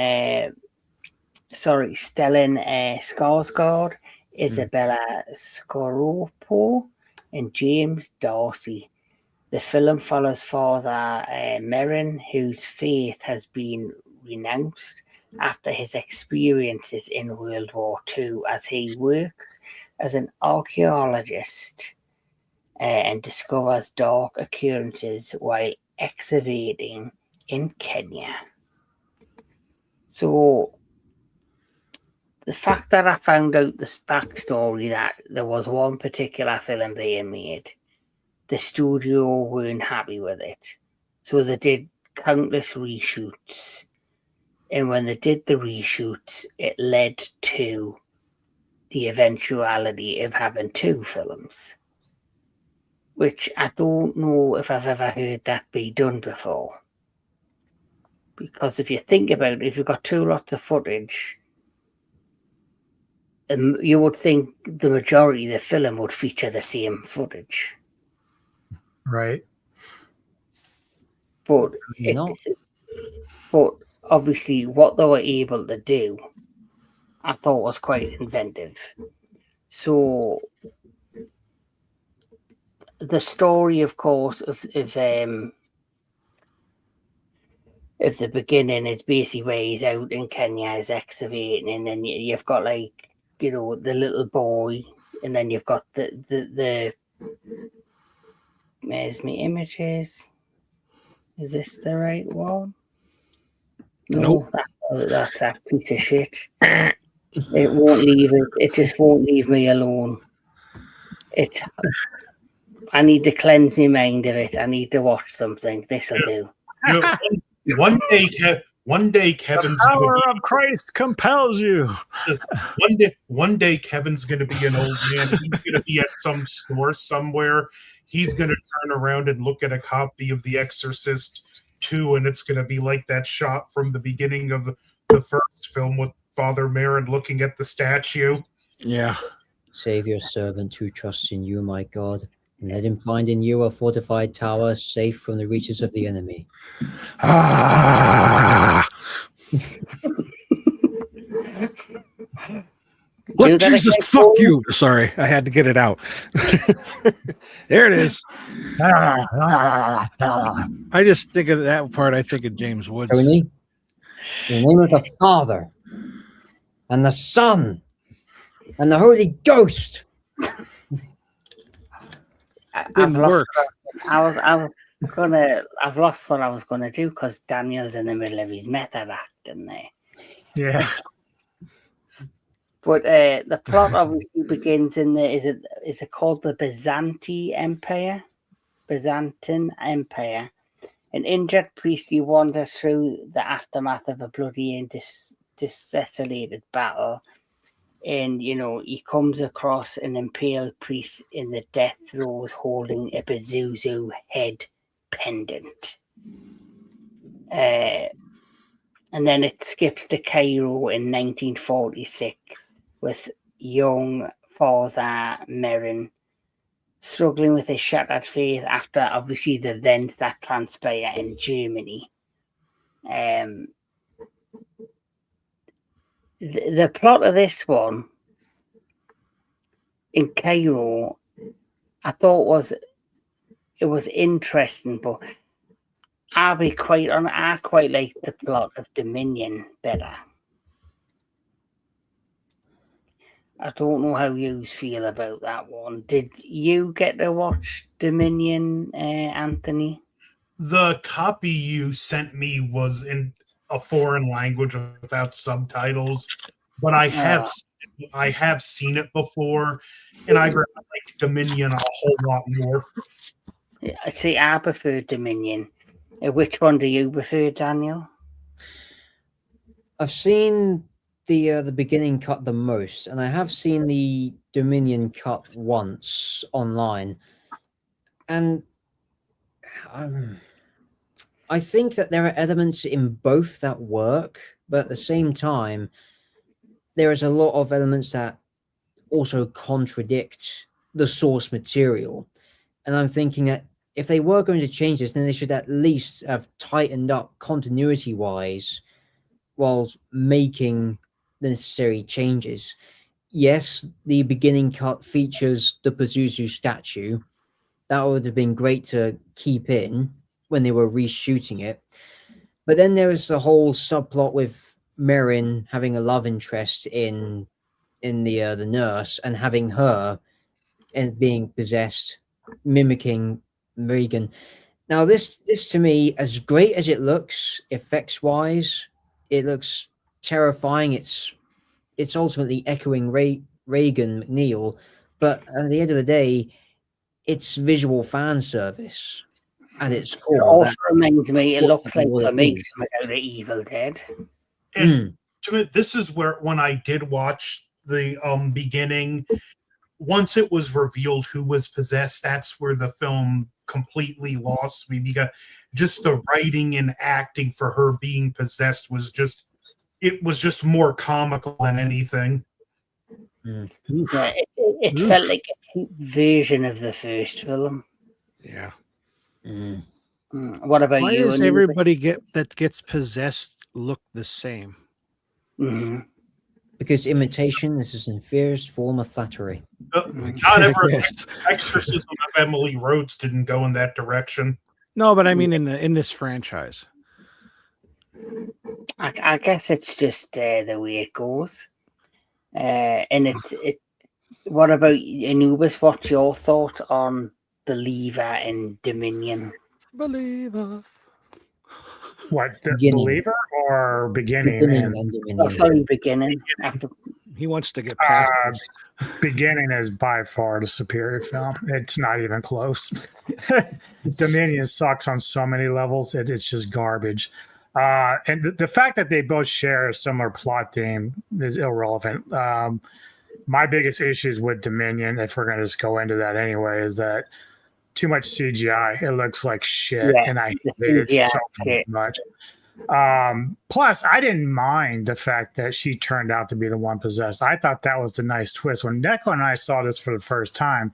Speaker 1: Skarsgård, Isabella Scoruppo, and James Darcy. The film follows Father Merrin, whose faith has been renounced after his experiences in World War II, as he works as an archaeologist and discovers dark occurrences while excavating in Kenya. So the fact that I found out this backstory that there was one particular film being made, the studio weren't happy with it. So they did countless reshoots. And when they did the reshoots, it led to the eventuality of having 2 films, which I don't know if I've ever heard that be done before. Because if you think about it, if you've got 2 lots of footage, you would think the majority of the film would feature the same footage.
Speaker 3: Right.
Speaker 1: But
Speaker 2: No.
Speaker 1: but obviously what they were able to do, I thought was quite inventive. So the story, of course, of the beginning is basically where he's out in Kenya, he's excavating, and then you've got like, you know, the little boy, and then you've got the where's my images? Is this the right one? No,
Speaker 5: Nope.
Speaker 1: that's that piece of shit. It won't leave it. It just won't leave me alone. I need to cleanse my mind of it. I need to watch something. This'll do.
Speaker 4: You know, one day Kevin's
Speaker 3: The
Speaker 4: gonna
Speaker 3: power
Speaker 4: be,
Speaker 3: of Christ compels you.
Speaker 4: one day Kevin's gonna be an old man. He's gonna be at some store somewhere. He's gonna turn around and look at a copy of The Exorcist 2, and it's gonna be like that shot from the beginning of the first film with Father Marin looking at the statue.
Speaker 5: Yeah.
Speaker 2: Save your servant who trusts in you, my God, and let him find in you a fortified tower safe from the reaches of the enemy.
Speaker 5: Ah. Let
Speaker 1: that
Speaker 5: Jesus
Speaker 1: again,
Speaker 5: fuck
Speaker 1: Paul.
Speaker 5: you. Sorry, I had to get it out. There it is. I just think of that part. I think of James Woods.
Speaker 2: Tony, in the name of the Father, and the Son, and the Holy Ghost.
Speaker 1: I've lost.
Speaker 5: work.
Speaker 1: I've lost what I was gonna do because Daniel's in the middle of his method acting there.
Speaker 3: Yeah.
Speaker 1: But the plot obviously begins in the is it called the Byzantine Empire? An injured priest, he wanders through the aftermath of a bloody and desolated battle, and you know he comes across an impaled priest in the death throes holding a Pazuzu head pendant. And then it skips to Cairo in 1946 with young Father Merrin struggling with his shattered faith after obviously the events that transpire in Germany. The plot of this one in Cairo, I thought it was interesting, but I'll be quite honest, I quite like the plot of Dominion better. I don't know how you feel about that one. Did you get to watch Dominion, Anthony?
Speaker 4: The copy you sent me was in a foreign language without subtitles, but I have seen it before, and I like Dominion a whole lot more.
Speaker 1: See, I prefer Dominion. Which one do you prefer, Daniel?
Speaker 2: I've seen the beginning cut the most, and I have seen the Dominion cut once online, and I think that there are elements in both that work, but at the same time, there is a lot of elements that also contradict the source material. And I'm thinking that if they were going to change this, then they should at least have tightened up continuity wise while making the necessary changes. Yes, the beginning cut features the Pazuzu statue. That would have been great to keep in when they were reshooting it. But then there was the whole subplot with Merrin having a love interest in the nurse and having her and being possessed, mimicking Regan. Now this to me, as great as it looks effects wise, it looks terrifying. It's ultimately echoing Reagan McNeil, but at the end of the day, it's visual fan service at its
Speaker 1: It
Speaker 2: core.
Speaker 1: also reminds me, it looks like
Speaker 2: what
Speaker 1: for
Speaker 2: it
Speaker 1: me
Speaker 2: is.
Speaker 1: something out of Evil Dead.
Speaker 4: And to me, this is where when I did watch the beginning, once it was revealed who was possessed, that's where the film completely lost me, because just the writing and acting for her being possessed was just more comical than anything.
Speaker 1: Yeah, it felt like a cheap version of the first film.
Speaker 5: Yeah.
Speaker 1: What about
Speaker 5: Why
Speaker 1: you?
Speaker 5: does
Speaker 1: Anubis?
Speaker 5: everybody that gets possessed look the same?
Speaker 2: Because imitation is the inferiorest form of flattery.
Speaker 4: Not ever.
Speaker 5: Yes.
Speaker 4: Exorcism of Emily Rhodes didn't go in that direction.
Speaker 5: No, but I mean in this franchise.
Speaker 1: I guess it's just the way it goes. And it. What about Anubis? What's your thought on Believer and Dominion?
Speaker 5: Believer.
Speaker 3: What, the
Speaker 2: Beginning.
Speaker 3: Believer or beginning?
Speaker 2: Beginning
Speaker 3: And
Speaker 2: and
Speaker 1: Oh,
Speaker 2: Dominion.
Speaker 1: sorry, beginning. After
Speaker 5: He wants to get past this.
Speaker 3: beginning is by far the superior film. It's not even close. Dominion sucks on so many levels. It's just garbage. And the fact that they both share a similar plot theme is irrelevant. My biggest issues with Dominion, if we're going to just go into that anyway, is that too much CGI. It looks like shit,
Speaker 1: Yeah,
Speaker 3: and I
Speaker 1: the
Speaker 3: hate it
Speaker 1: CGI
Speaker 3: so
Speaker 1: shit.
Speaker 3: much. Plus, I didn't mind the fact that she turned out to be the one possessed. I thought that was the nice twist. When Neko and I saw this for the first time,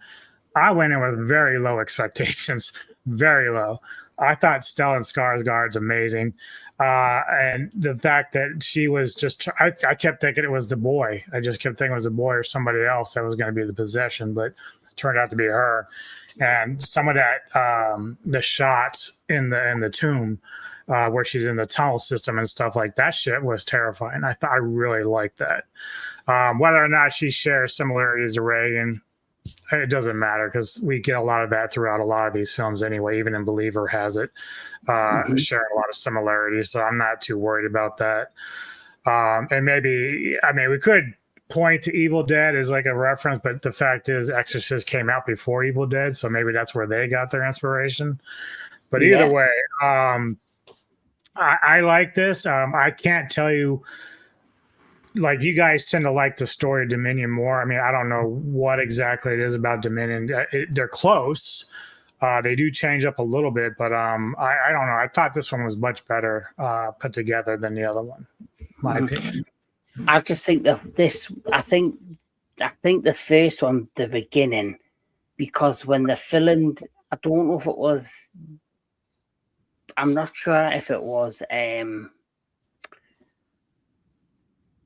Speaker 3: I went in with very low expectations, very low. I thought Stellan Skarsgård's amazing. And the fact that she was just, I kept thinking it was the boy. I just kept thinking it was the boy or somebody else that was going to be the possession, but it turned out to be her. And some of that, the shots in the tomb, where she's in the tunnel system and stuff like that shit was terrifying. I really liked that. Whether or not she shares similarities to Reagan, it doesn't matter because we get a lot of that throughout a lot of these films anyway. Even in Believer has it, sharing a lot of similarities. So I'm not too worried about that. And maybe, I mean, we could point to Evil Dead as like a reference, but the fact is Exorcist came out before Evil Dead. So maybe that's where they got their inspiration. But either way, I like this. I can't tell you, like, you guys tend to like the story of Dominion more. I mean, I don't know what exactly it is about Dominion. They're close. They do change up a little bit, but I don't know. I thought this one was much better put together than the other one. My opinion.
Speaker 1: I just think that this. I think the first one, the beginning, because when they filmed, I don't know if it was. I'm not sure if it was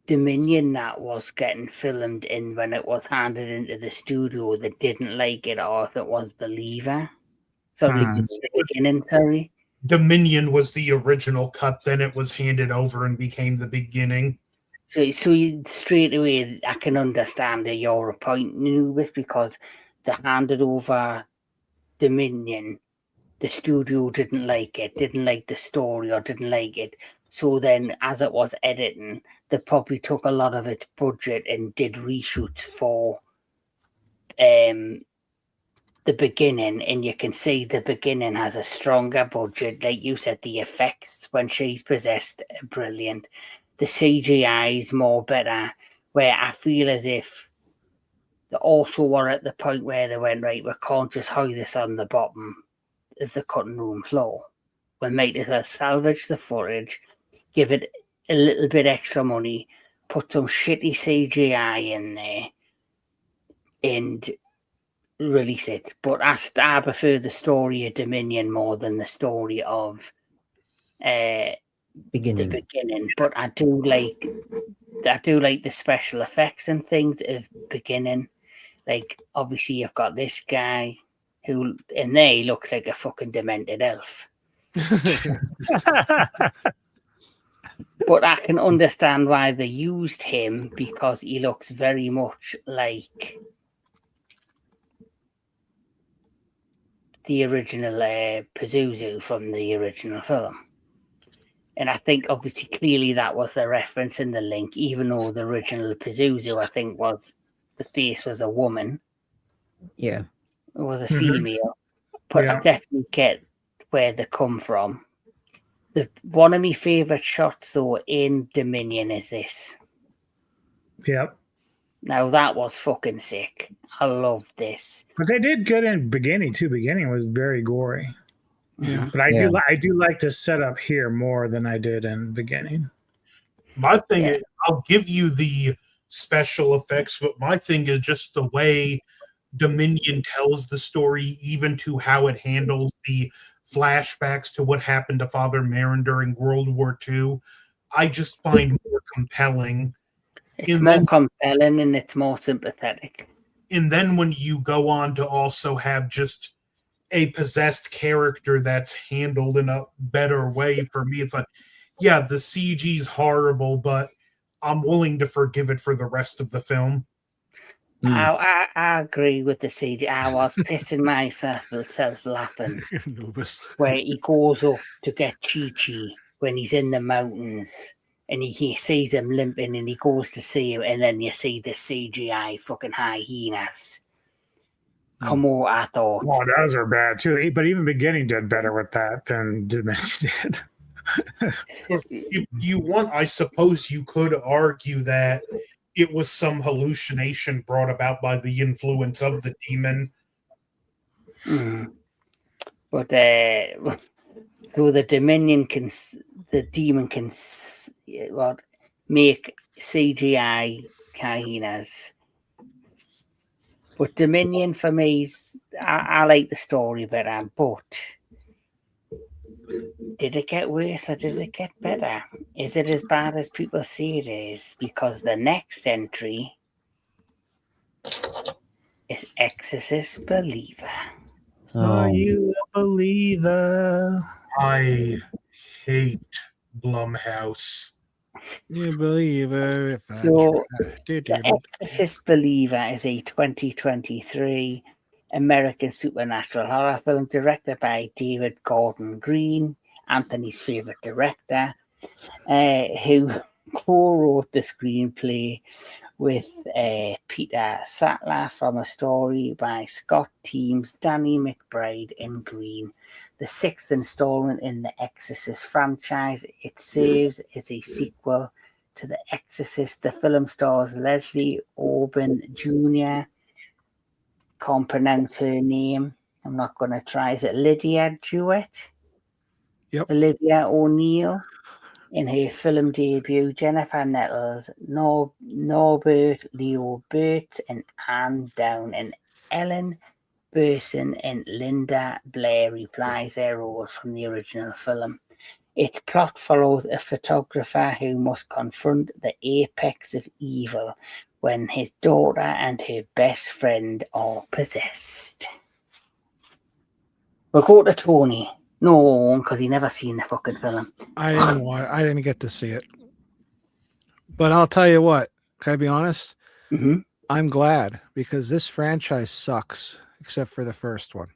Speaker 1: Dominion that was getting filmed in when it was handed into the studio that didn't like it, or if it was Believer. Sorry, the beginning. Sorry.
Speaker 4: Dominion was the original cut, then it was handed over and became the beginning.
Speaker 1: So you, straight away, I can understand your point, Nubis, because they handed over Dominion. The studio didn't like it, didn't like the story, or didn't like it. So then, as it was editing, they probably took a lot of its budget and did reshoots for the beginning, and you can see the beginning has a stronger budget. Like you said, the effects when she's possessed are brilliant. The CGI is more better, where I feel as if they also were at the point where they went, right, we can't just hide this on the bottom of the cutting room floor. We might as well salvage the footage, give it a little bit extra money, put some shitty CGI in there, and release it. But I prefer the story of Dominion more than the story of the beginning. But I do like the special effects and things of beginning. Like, obviously you've got this guy who in there he looks like a fucking demented elf. But I can understand why they used him, because he looks very much like the original Pazuzu from the original film. And I think obviously clearly that was the reference in the link, even though the original Pazuzu, I think, was the face was a woman.
Speaker 2: Yeah.
Speaker 1: It was a
Speaker 3: Mhm.
Speaker 1: female. But I
Speaker 3: Yeah.
Speaker 1: definitely get where they come from. One of my favourite shots, though, in Dominion is this.
Speaker 3: Yep.
Speaker 1: Now, that was fucking sick. I love this.
Speaker 3: But they did good in beginning too. Beginning was very gory.
Speaker 5: Yeah.
Speaker 3: But I
Speaker 2: Yeah.
Speaker 3: do like the setup here more than I did in beginning.
Speaker 4: My thing
Speaker 1: Yeah.
Speaker 4: is, I'll give you the special effects, but my thing is just the way Dominion tells the story, even to how it handles the flashbacks to what happened to Father Marin during World War II. I just find more compelling.
Speaker 1: It's
Speaker 4: And
Speaker 1: more
Speaker 4: then,
Speaker 1: compelling and it's more sympathetic.
Speaker 4: and then when you go on to also have just a possessed character that's handled in a better way, for me, it's like, yeah, the CG's horrible, but I'm willing to forgive it for the rest of the film.
Speaker 1: I agree with the CG. I was pissing myself laughing
Speaker 5: Anubis.
Speaker 1: where he goes up to get Chi-Chi when he's in the mountains and he sees him limping and he goes to see him, and then you see the CGI fucking hyenas come out, I thought.
Speaker 3: Well, those are bad too. But even beginning did better with that than Dimension did.
Speaker 4: You want, I suppose you could argue that it was some hallucination brought about by the influence of the demon.
Speaker 1: But so the demon can make CGI hyenas. But Dominion for me is, I like the story better, but did it get worse or did it get better? Is it as bad as people say it is? Because the next entry is Exorcist Believer.
Speaker 3: Are you a believer?
Speaker 4: I hate Blumhouse.
Speaker 5: You believe her if
Speaker 1: So,
Speaker 5: I
Speaker 1: The Exorcist Believer is a 2023 American supernatural horror film directed by David Gordon Green, Anthony's favourite director, who co-wrote the screenplay with Peter Sattler from a story by Scott Teems, Danny McBride, and Green. The sixth installment in the Exorcist franchise, it serves as a sequel to The Exorcist. The film stars Leslie Orban Jr. Can't pronounce her name. I'm not going to try. Is it Lydia Jewett?
Speaker 5: Yep.
Speaker 1: Olivia O'Neill in her film debut. Jennifer Nettles, Norbert Leo Burt, and Anne Down, and Ellen Burson and Linda Blair reprise their roles from the original film. Its plot follows a photographer who must confront the apex of evil when his daughter and her best friend are possessed. We'll go to Tony. No, because he never seen the fucking film.
Speaker 5: I didn't get to see it. But I'll tell you what, can I be honest?
Speaker 1: Mm-hmm.
Speaker 5: I'm glad, because this franchise sucks, except for the first one.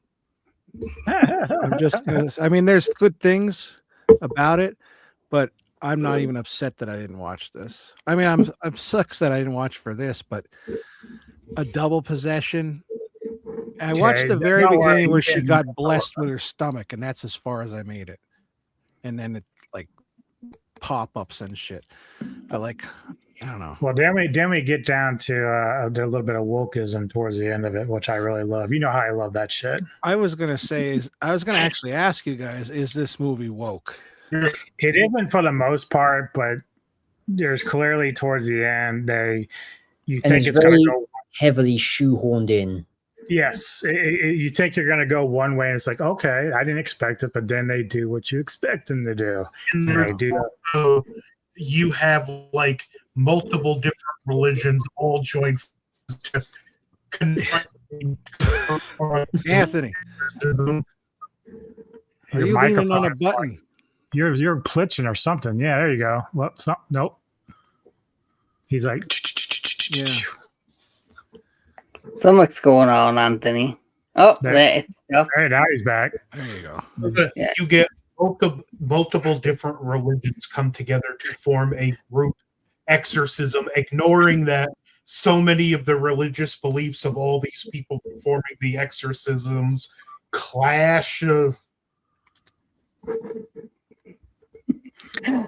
Speaker 5: I'm just gonna, I mean, there's good things about it, but I'm not even upset that I didn't watch this. I mean, I'm sucks that I didn't watch for this, but a double possession. I watched the very beginning where she got blessed with her stomach, and that's as far as I made it. And then it like pop-ups and shit. But like, I don't know.
Speaker 3: Well, then we get down to a little bit of wokeism towards the end of it, which I really love. You know how I love that shit.
Speaker 5: I was gonna actually ask you guys, is this movie woke?
Speaker 3: It isn't for the most part, but there's clearly towards the end you think it's going to go
Speaker 2: heavily shoehorned in.
Speaker 3: Yes, you think you're going to go one way, and it's like, okay, I didn't expect it, but then they do what you expect them to do.
Speaker 4: And
Speaker 3: they do.
Speaker 4: You have like multiple different religions all join to confront
Speaker 5: Anthony, are you leaning on a button?
Speaker 3: You're glitching or something. Yeah, there you go. Well, nope. He's like,
Speaker 5: yeah.
Speaker 1: Something's going on, Anthony. Oh, there it's stuff.
Speaker 3: Hey, now he's back.
Speaker 5: There you go.
Speaker 4: You get multiple different religions come together to form a group exorcism, ignoring that so many of the religious beliefs of all these people performing the exorcisms clash.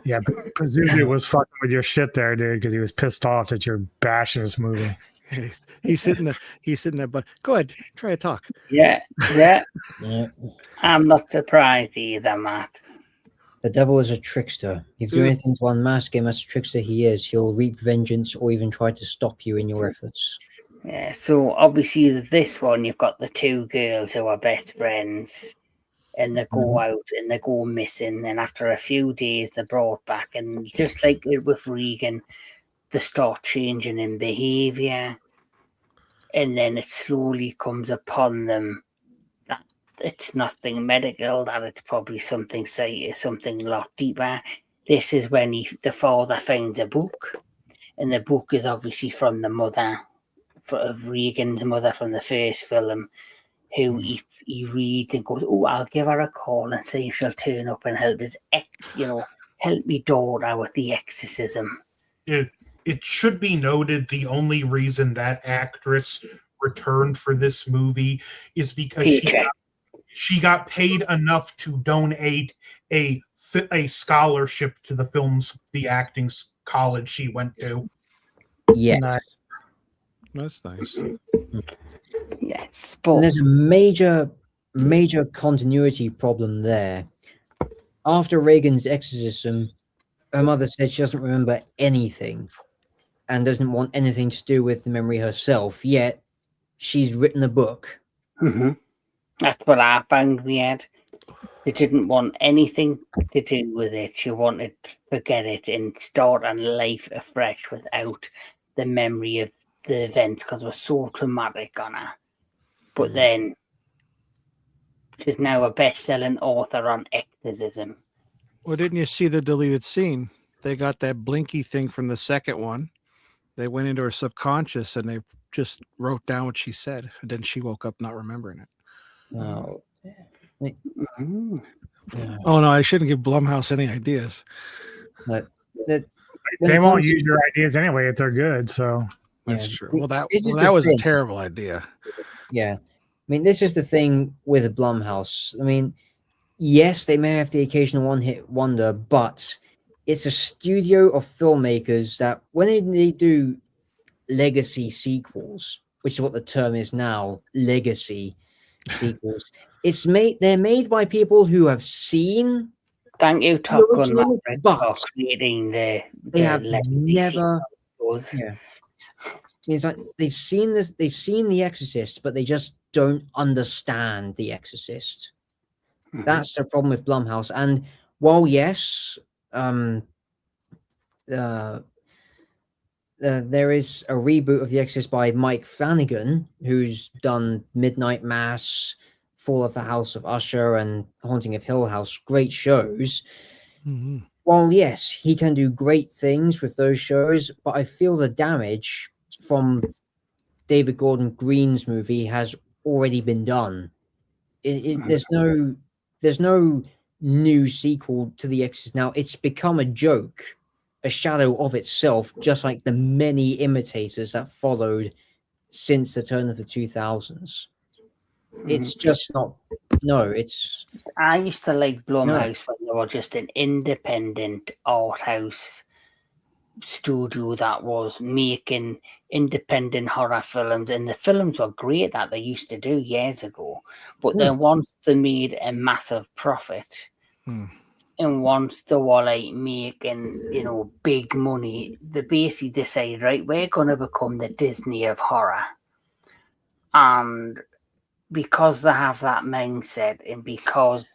Speaker 3: Yeah, presumably was fucking with your shit there, dude, because he was pissed off that you're bashing this movie.
Speaker 5: He's sitting there, but go ahead, try to talk.
Speaker 1: Yeah.
Speaker 2: Yeah.
Speaker 1: I'm not surprised either, Matt.
Speaker 2: The devil is a trickster. If you do anything to unmask him as a trickster he is, he'll reap vengeance or even try to stop you in your efforts.
Speaker 1: Yeah, so obviously this one, you've got the two girls who are best friends, and they go out and they go missing, and after a few days they're brought back, and just like with Regan, they start changing in behaviour, and then it slowly comes upon them that it's nothing medical, that it's probably something a lot deeper. This is when the father finds a book, and the book is obviously from the mother of Regan's mother from the first film, who he reads and goes, "Oh, I'll give her a call and see if she'll turn up and help help me daughter with the exorcism."
Speaker 4: It should be noted the only reason that actress returned for this movie is because she got paid enough to donate a scholarship to the acting college she went to.
Speaker 2: Yes.
Speaker 3: Nice.
Speaker 5: That's nice.
Speaker 1: Yes,
Speaker 2: And
Speaker 1: but
Speaker 2: there's a major continuity problem there. After Reagan's exorcism, her mother said she doesn't remember anything and doesn't want anything to do with the memory herself, yet she's written a book.
Speaker 1: that's what I found weird. She didn't want anything to do with it. She wanted to forget it and start a life afresh without the memory of the events because it was so traumatic on her. But then she's now a best-selling author on exorcism.
Speaker 5: Well, didn't you see the deleted scene? They got that blinky thing from the second one. They went into her subconscious and they just wrote down what she said. And then she woke up not remembering it.
Speaker 2: Oh,
Speaker 5: Oh no, I shouldn't give Blumhouse any ideas.
Speaker 2: but
Speaker 3: They won't use your ideas anyway if they're good. So
Speaker 5: That's true. Well, that
Speaker 2: the
Speaker 5: was a
Speaker 2: thing.
Speaker 5: terrible idea.
Speaker 2: Yeah. I mean, this is the thing with Blumhouse. I mean, yes, they may have the occasional one-hit wonder, but it's a studio of filmmakers that when they do legacy sequels, which is what the term is now, legacy sequels, they're made by people who have seen
Speaker 1: Thank you, Top Gun
Speaker 2: original,
Speaker 1: Maverick,
Speaker 2: but
Speaker 1: for creating
Speaker 2: they have
Speaker 1: legacy
Speaker 2: never.
Speaker 1: sequels.
Speaker 2: Yeah. It's like they've seen The Exorcist, but they just don't understand The Exorcist. That's the problem with Blumhouse. And while yes, there is a reboot of The Exorcist by Mike Flanagan, who's done Midnight Mass, Fall of the House of Usher, and Haunting of Hill House, great shows. While yes, he can do great things with those shows, but I feel the damage from David Gordon Green's movie has already been done. There's no new sequel to The Exorcist now. It's become a joke, a shadow of itself, just like the many imitators that followed since the turn of the 2000s. It's just not. No, it's.
Speaker 1: I used to like Blumhouse when they were just an independent art house studio that was making independent horror films, and the films were great that they used to do years ago. But then once they made a massive profit, and once they were like making big money, they basically decided, right, we're going to become the Disney of horror. And because they have that mindset, and because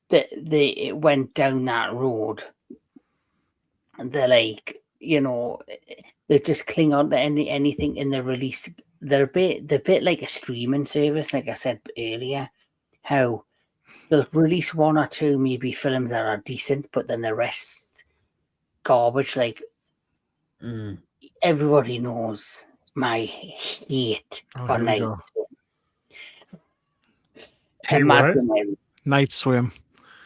Speaker 1: it went down that road, they're like, they just cling on to anything in the release. They're a bit like a streaming service, like I said earlier, how they'll release one or two maybe films that are decent, but then the rest garbage. Like everybody knows my hate for Night.
Speaker 3: Hey, what?
Speaker 5: Night Swim.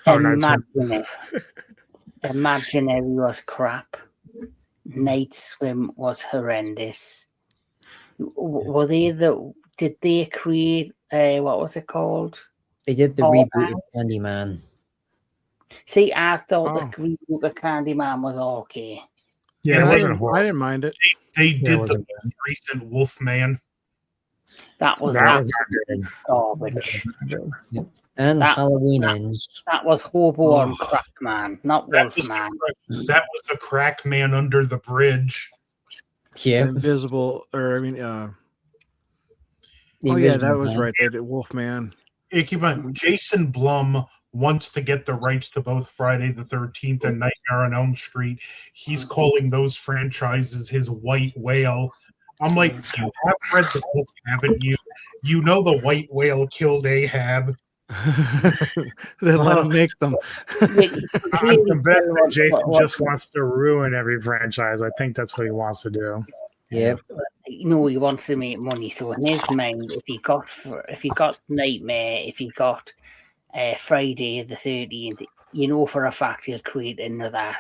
Speaker 3: Oh, Night Swim.
Speaker 1: Imaginary was crap. Night Swim was horrendous. Were they did they create what was it called?
Speaker 2: They did the
Speaker 1: All
Speaker 2: reboot of
Speaker 1: Eyes?
Speaker 2: Candyman.
Speaker 1: See, I thought
Speaker 5: Oh.
Speaker 1: the reboot of Candyman was okay.
Speaker 3: Yeah,
Speaker 4: And
Speaker 3: it
Speaker 5: I
Speaker 3: wasn't
Speaker 5: didn't,
Speaker 3: horrible.
Speaker 5: I didn't mind it.
Speaker 4: They
Speaker 3: Yeah, it
Speaker 4: did the
Speaker 3: wasn't bad.
Speaker 4: most recent Wolfman.
Speaker 1: That was
Speaker 3: That
Speaker 1: not
Speaker 3: was not good.
Speaker 1: garbage.
Speaker 2: And
Speaker 1: That-
Speaker 2: Halloween
Speaker 1: that-
Speaker 2: Ends.
Speaker 1: That was Hobo
Speaker 5: Oh.
Speaker 1: on Crackman, not
Speaker 4: That was,
Speaker 1: Wolfman.
Speaker 4: that was the crack man under the bridge.
Speaker 2: Yeah.
Speaker 5: Invisible, or I mean,
Speaker 2: The
Speaker 5: oh yeah,
Speaker 2: Invisible
Speaker 5: that was
Speaker 2: Man.
Speaker 5: right. They did Wolfman.
Speaker 4: Yeah, keep in mind, Jason Blum wants to get the rights to both Friday the 13th and Nightmare on Elm Street. He's calling those franchises his white whale. I'm like, you have read the book, haven't you? You know the white whale killed Ahab.
Speaker 5: Then let them make them.
Speaker 3: I'm convinced that Jason just wants to ruin every franchise. I think that's what he wants to do.
Speaker 2: Yep.
Speaker 1: No, he wants to make money. So in his mind, if he got Nightmare, if he got Friday the 13th, you know for a fact he'll create another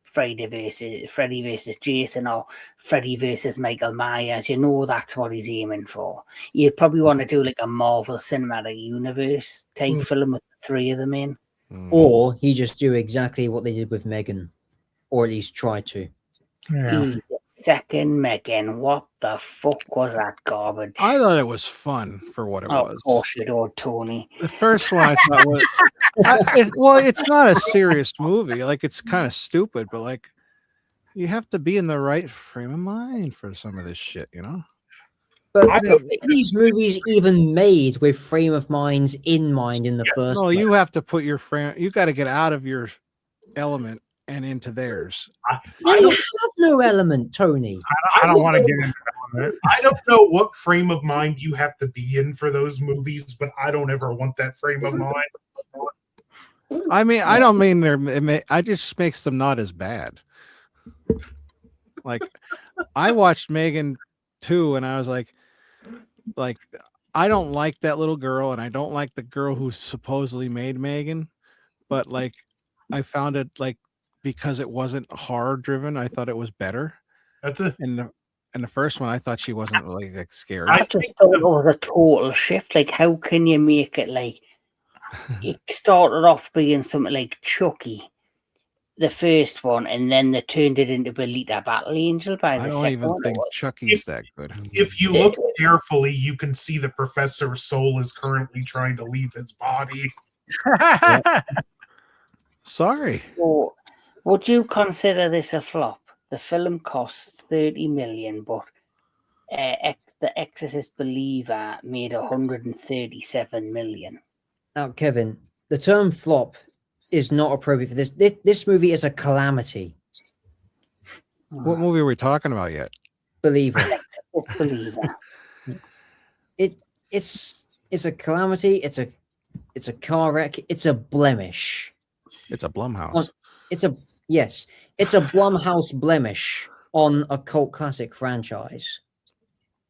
Speaker 1: Freddy versus Jason or Freddy versus Michael Myers. You know that's what he's aiming for. You'd probably want to do like a Marvel Cinematic Universe type film with the three of them in.
Speaker 2: Or he just do exactly what they did with Megan, or at least try to.
Speaker 3: Yeah.
Speaker 1: Second Megan, what the fuck was that garbage?
Speaker 5: I thought it was fun for what it
Speaker 1: Oh,
Speaker 5: was.
Speaker 1: of course you do, Tony.
Speaker 5: The first one I thought was it's not a serious movie. Like it's kind of stupid, but like you have to be in the right frame of mind for some of this shit, you know?
Speaker 2: But
Speaker 1: I don't think
Speaker 2: these movies even made with frame of minds in mind in the first
Speaker 5: No,
Speaker 2: place.
Speaker 5: you have to put your frame. You got to get out of your element and into theirs.
Speaker 2: They have no element, Tony.
Speaker 3: I don't want to get into that.
Speaker 4: I don't know what frame of mind you have to be in for those movies, but I don't ever want that frame of mind.
Speaker 5: I mean, I don't mean I just makes them not as bad. Like, I watched Megan 2, and I was like, I don't like that little girl, and I don't like the girl who supposedly made Megan, but like, I found it like because it wasn't horror driven, I thought it was better.
Speaker 4: That's it.
Speaker 5: And the first one, I thought she wasn't really like scary.
Speaker 1: I just thought it was a total shift. Like, how can you make it like it started off being something like Chucky, the first one, and then they turned it into Belita Battle Angel by the
Speaker 5: I don't
Speaker 1: second
Speaker 5: even
Speaker 1: one.
Speaker 5: think Chucky's that good.
Speaker 4: If you look carefully, you can see the professor's soul is currently trying to leave his body.
Speaker 5: Sorry.
Speaker 1: So, would you consider this a flop? The film cost 30 million, but The Exorcist Believer made 137 million.
Speaker 2: Now, Kevin, the term flop is not appropriate for this. This movie is a calamity.
Speaker 5: What movie are we talking about yet?
Speaker 2: Believer.
Speaker 1: Exorcist Believer.
Speaker 2: It's a calamity. It's a car wreck. It's a blemish.
Speaker 5: It's a Blumhouse.
Speaker 2: It's a Blumhouse blemish on a cult classic franchise.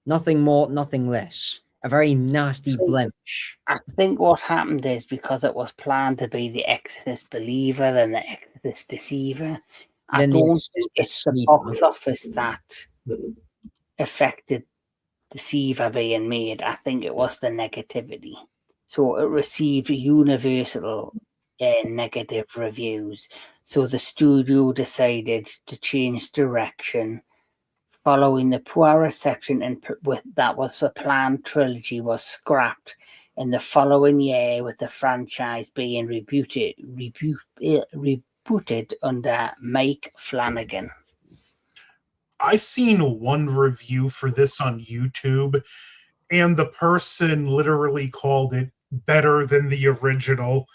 Speaker 2: Nothing more, nothing less. A very nasty blemish.
Speaker 1: I think what happened is because it was planned to be the Exorcist Believer and the Exorcist Deceiver. I
Speaker 2: Then the
Speaker 1: don't
Speaker 2: Exorcist
Speaker 1: think it's the
Speaker 2: Deceiver.
Speaker 1: box office that affected Deceiver being made. I think it was the negativity. So it received universal negative reviews. So the studio decided to change direction. Following the poor reception and that was the planned trilogy was scrapped in the following year, with the franchise being rebooted under Mike Flanagan.
Speaker 4: I seen one review for this on YouTube, and the person literally called it better than the original.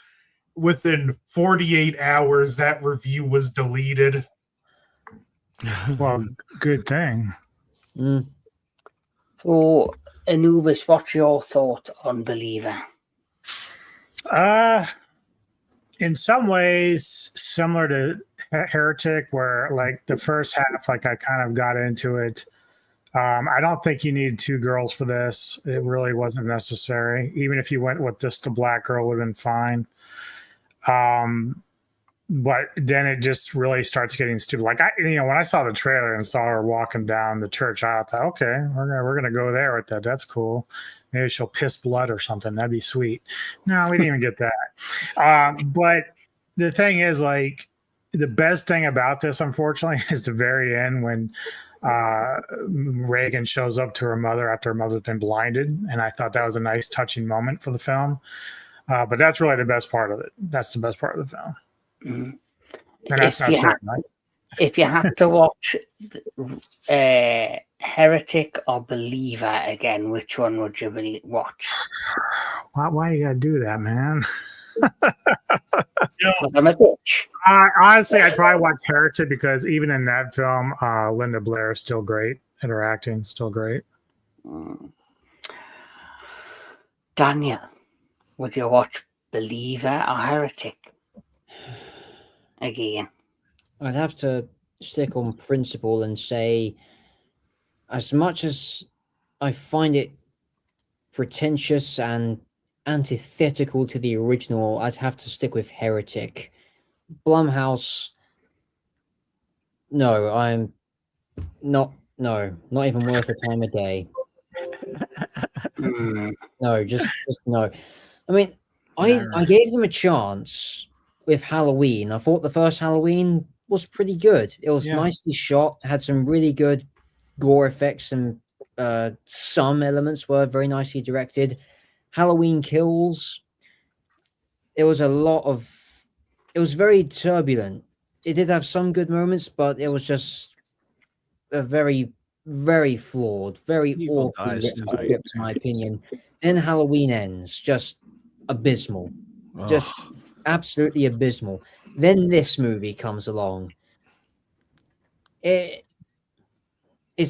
Speaker 4: Within 48 hours, that review was deleted.
Speaker 3: Well, good thing.
Speaker 2: Mm.
Speaker 1: So, Anubis, what's your thought on Believer?
Speaker 3: In some ways, similar to Heretic, where like the first half, like I kind of got into it. I don't think you need two girls for this. It really wasn't necessary. Even if you went with just the black girl, would have been fine. But then it just really starts getting stupid. Like when I saw the trailer and saw her walking down the church aisle, I thought, okay, we're gonna go there with that. That's cool. Maybe she'll piss blood or something. That'd be sweet. No, we didn't even get that. But the thing is, like, the best thing about this, unfortunately, is the very end when Reagan shows up to her mother after her mother's been blinded, and I thought that was a nice, touching moment for the film. But that's really the best part of it. That's the best part of the film.
Speaker 1: Mm-hmm.
Speaker 3: And that's not saying, right?
Speaker 1: If you have to watch Heretic or Believer again, which one would you watch?
Speaker 3: Why you gotta do that, man?
Speaker 1: Because I'm a bitch.
Speaker 3: Honestly, I'd probably watch Heretic because even in that film, Linda Blair is still great and her acting still great.
Speaker 1: Daniel, would you watch Believer or Heretic again?
Speaker 2: I'd have to stick on principle and say, as much as I find it pretentious and antithetical to the original, I'd have to stick with Heretic. Blumhouse, no, I'm not even worth a time of day. No, just no. I mean, I gave them a chance with Halloween. I thought the first Halloween was pretty good. It was nicely shot, had some really good gore effects, and some elements were very nicely directed. Halloween Kills, it was very turbulent. It did have some good moments, but it was just a very, very flawed, very
Speaker 5: Evil
Speaker 2: awful
Speaker 5: dies
Speaker 2: written
Speaker 5: tonight.
Speaker 2: script, in my opinion. Then Halloween Ends, just abysmal. Just absolutely abysmal. Then this movie comes along. It's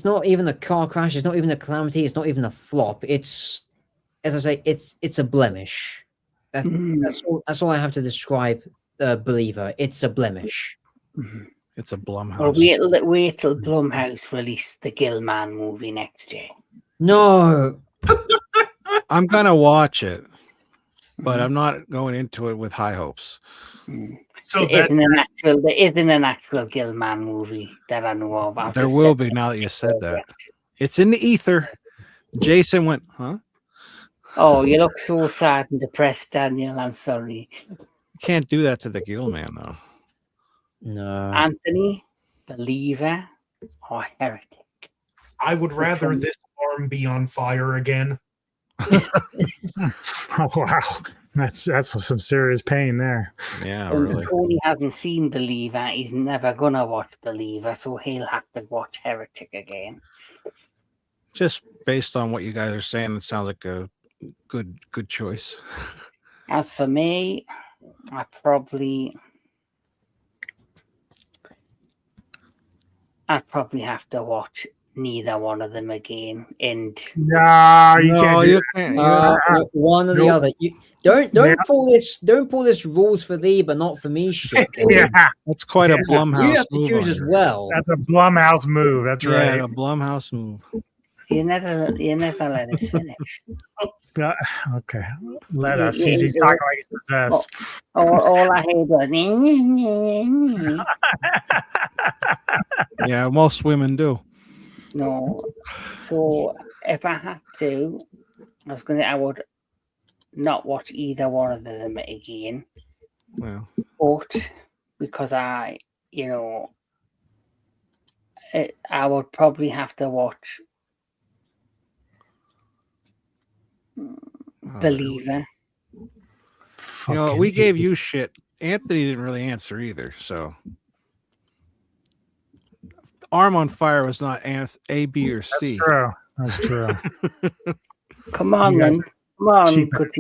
Speaker 2: not even a car crash. It's not even a calamity. It's not even a flop. It's, as I say, it's a blemish. That's all I have to describe Believer. It's a blemish.
Speaker 5: It's a Blumhouse.
Speaker 1: Well, wait till Blumhouse release the Gilman movie next year.
Speaker 2: No.
Speaker 5: I'm gonna watch it, but I'm not going into it with high hopes.
Speaker 4: So
Speaker 1: there isn't an actual Gilman movie that I know of.
Speaker 5: There will be now that you said that. It's in the ether. Jason went, huh?
Speaker 1: Oh, you look so sad and depressed, Daniel. I'm sorry.
Speaker 5: Can't do that to the Gilman, though.
Speaker 2: No.
Speaker 1: Anthony, Believer or Heretic?
Speaker 4: I would rather this arm be on fire again.
Speaker 3: Oh, wow. That's some serious pain there.
Speaker 5: Yeah,
Speaker 1: Well,
Speaker 5: really.
Speaker 1: Tony hasn't seen Believer. He's never gonna watch Believer, so he'll have to watch Heretic again.
Speaker 5: Just based on what you guys are saying, it sounds like a good choice.
Speaker 1: As for me, I'd probably have to watch neither one of them again. And
Speaker 3: No, you can't do
Speaker 2: can't. One or the other. You don't pull this rules for thee, but not for me shit.
Speaker 3: Yeah,
Speaker 5: that's quite a Blumhouse.
Speaker 2: You have to choose as well.
Speaker 3: That's a Blumhouse move. That's right.
Speaker 5: A Blumhouse move.
Speaker 1: You never let us finish.
Speaker 3: Okay, let us. He's talking like he's possessed.
Speaker 1: All I heard was.
Speaker 5: Yeah, most women do.
Speaker 1: No, so if I had to, I would not watch either one of them again.
Speaker 5: Well,
Speaker 1: but because I would probably have to watch Believer.
Speaker 5: We gave you shit. Anthony didn't really answer either, so. Arm on Fire was not A, B, or C.
Speaker 3: That's true.
Speaker 1: Come on, then. Come on, good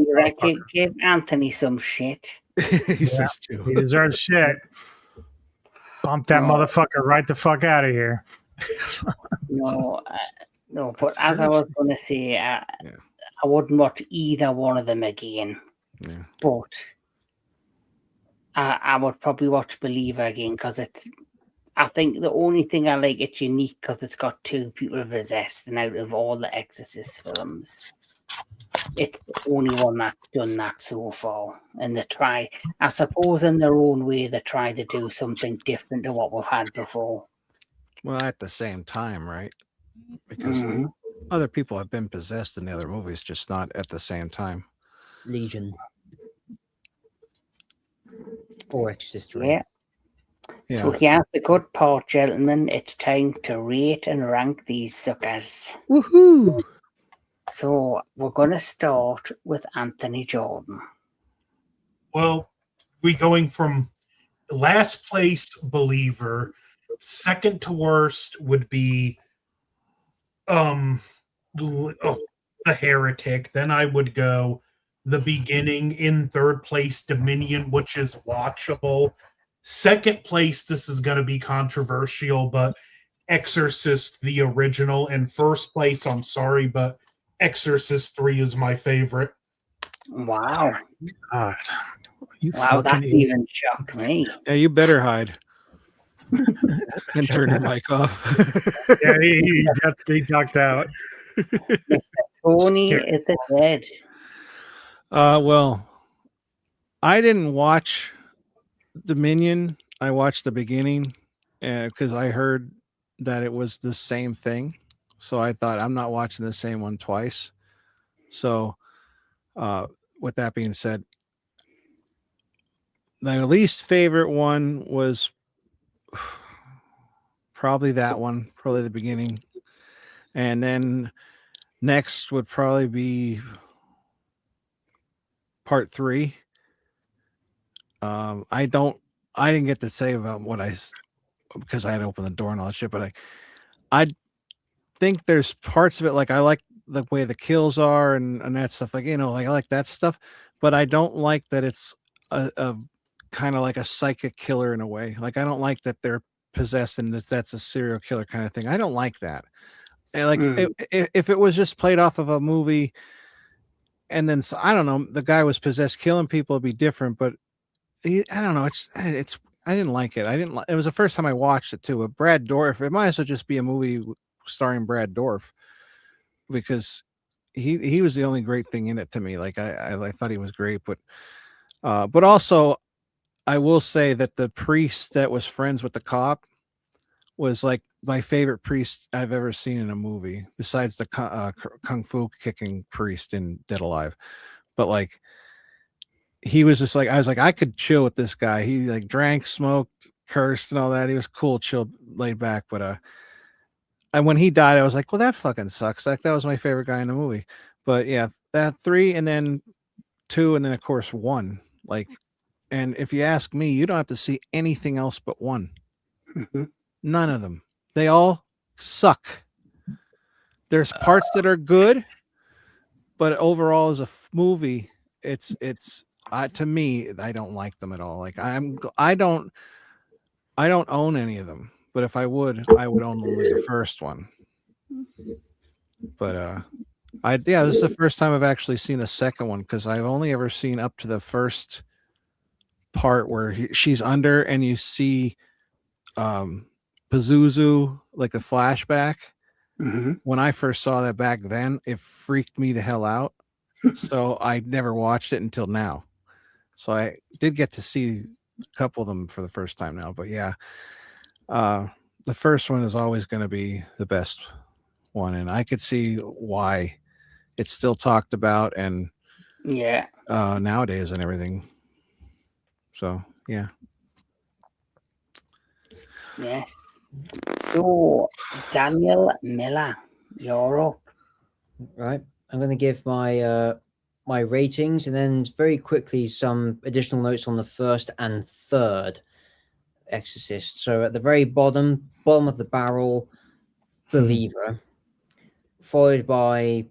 Speaker 1: give Anthony some shit.
Speaker 5: He says too.
Speaker 3: He deserves shit. Bump that motherfucker right the fuck out of here.
Speaker 1: No, but as I was going to say, I wouldn't watch either one of them again.
Speaker 5: Yeah.
Speaker 1: But I would probably watch Believer again because I think the only thing I like, it's unique because it's got 2 people possessed, and out of all the Exorcist films, it's the only one that's done that so far. And they try, I suppose, in their own way, they try to do something different to what we've had before.
Speaker 5: Well, at the same time, right? Because other people have been possessed in the other movies, just not at the same time.
Speaker 2: Legion. Or Exorcist 3.
Speaker 1: Yeah. So here's the good part, gentlemen. It's time to rate and rank these suckers.
Speaker 5: Woohoo!
Speaker 1: So we're going to start with Anthony Jordan.
Speaker 4: Well, we going from last place Believer, second to worst would be the Heretic. Then I would go The Beginning. In third place Dominion, which is watchable. Second place, this is going to be controversial, but Exorcist the original. And first place, I'm sorry, but Exorcist 3 is my favorite.
Speaker 1: Wow.
Speaker 3: God. You
Speaker 1: Wow,
Speaker 3: fucking
Speaker 1: that's even shocked me.
Speaker 5: Yeah, you better hide and turn your mic off.
Speaker 3: Yeah, he ducked out.
Speaker 1: Mr. Tony is dead.
Speaker 5: Well, I didn't watch Dominion. I watched The Beginning because I heard that it was the same thing. So I thought, I'm not watching the same one twice. So with that being said, my least favorite one was probably that one, probably The Beginning. And then next would probably be part 3. I didn't get to say about what because I had to open the door and all that shit, but I think there's parts of it, like I like the way the kills are and that stuff, like, you know, like I like that stuff, but I don't like that it's a kind of like a psychic killer in a way. Like I don't like that they're possessed and that's a serial killer kind of thing. I don't like that. And like if it was just played off of a movie and then I don't know, the guy was possessed killing people, it'd be different, but I don't know. It's I didn't like it. It was the first time I watched it too. But Brad Dourif, it might as well just be a movie starring Brad Dourif because he was the only great thing in it to me. Like I thought he was great, but also I will say that the priest that was friends with the cop was like my favorite priest I've ever seen in a movie, besides the kung fu kicking priest in Dead Alive. But like, he was just like, I was like, I could chill with this guy. He like drank, smoked, cursed, and all that. He was cool, chill, laid back. But and when he died, I was like, well, that fucking sucks. Like that was my favorite guy in the movie. But yeah, that 3 and then 2 and then of course 1. Like, and if you ask me, you don't have to see anything else but 1. None of them. They all suck. There's parts that are good, but overall as a movie, it's to me, I don't like them at all. Like I don't own any of them, but if I would own only the first one. But this is the first time I've actually seen the second one because I've only ever seen up to the first part where she's under and you see Pazuzu, like a flashback. When I first saw that back then, it freaked me the hell out. So I never watched it until now. So I did get to see a couple of them for the first time now. But yeah, the first one is always going to be the best one. And I could see why it's still talked about and nowadays and everything. So, yeah.
Speaker 1: Yes. So, Daniel Miller, you're up.
Speaker 2: Right. I'm going to give my my ratings and then very quickly some additional notes on the first and third Exorcist. So at the very bottom of the barrel, Believer, followed by,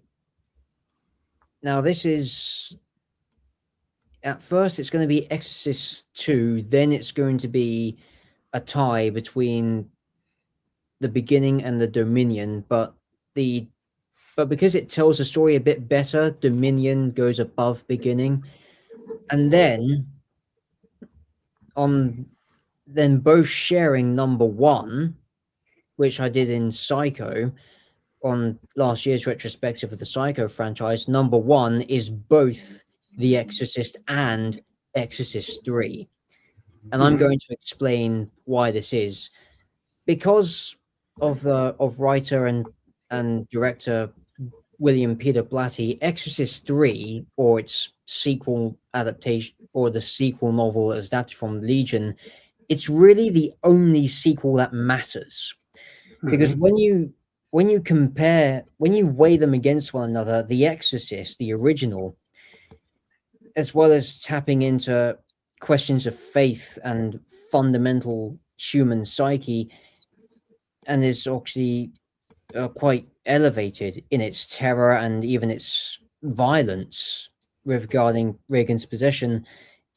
Speaker 2: now this is, at first it's going to be Exorcist 2, then it's going to be a tie between The Beginning and The Dominion, but because it tells the story a bit better, Dominion goes above Beginning. And then on then both sharing number one, which I did in Psycho on last year's retrospective of the Psycho franchise. Number one is both The Exorcist and Exorcist 3. And I'm going to explain why this is. Because of writer and director William Peter Blatty, Exorcist 3, or its sequel adaptation, or the sequel novel adapted from Legion, it's really the only sequel that matters. Because when you weigh them against one another, The Exorcist, the original, as well as tapping into questions of faith and fundamental human psyche, and is actually quite elevated in its terror and even its violence regarding Reagan's possession.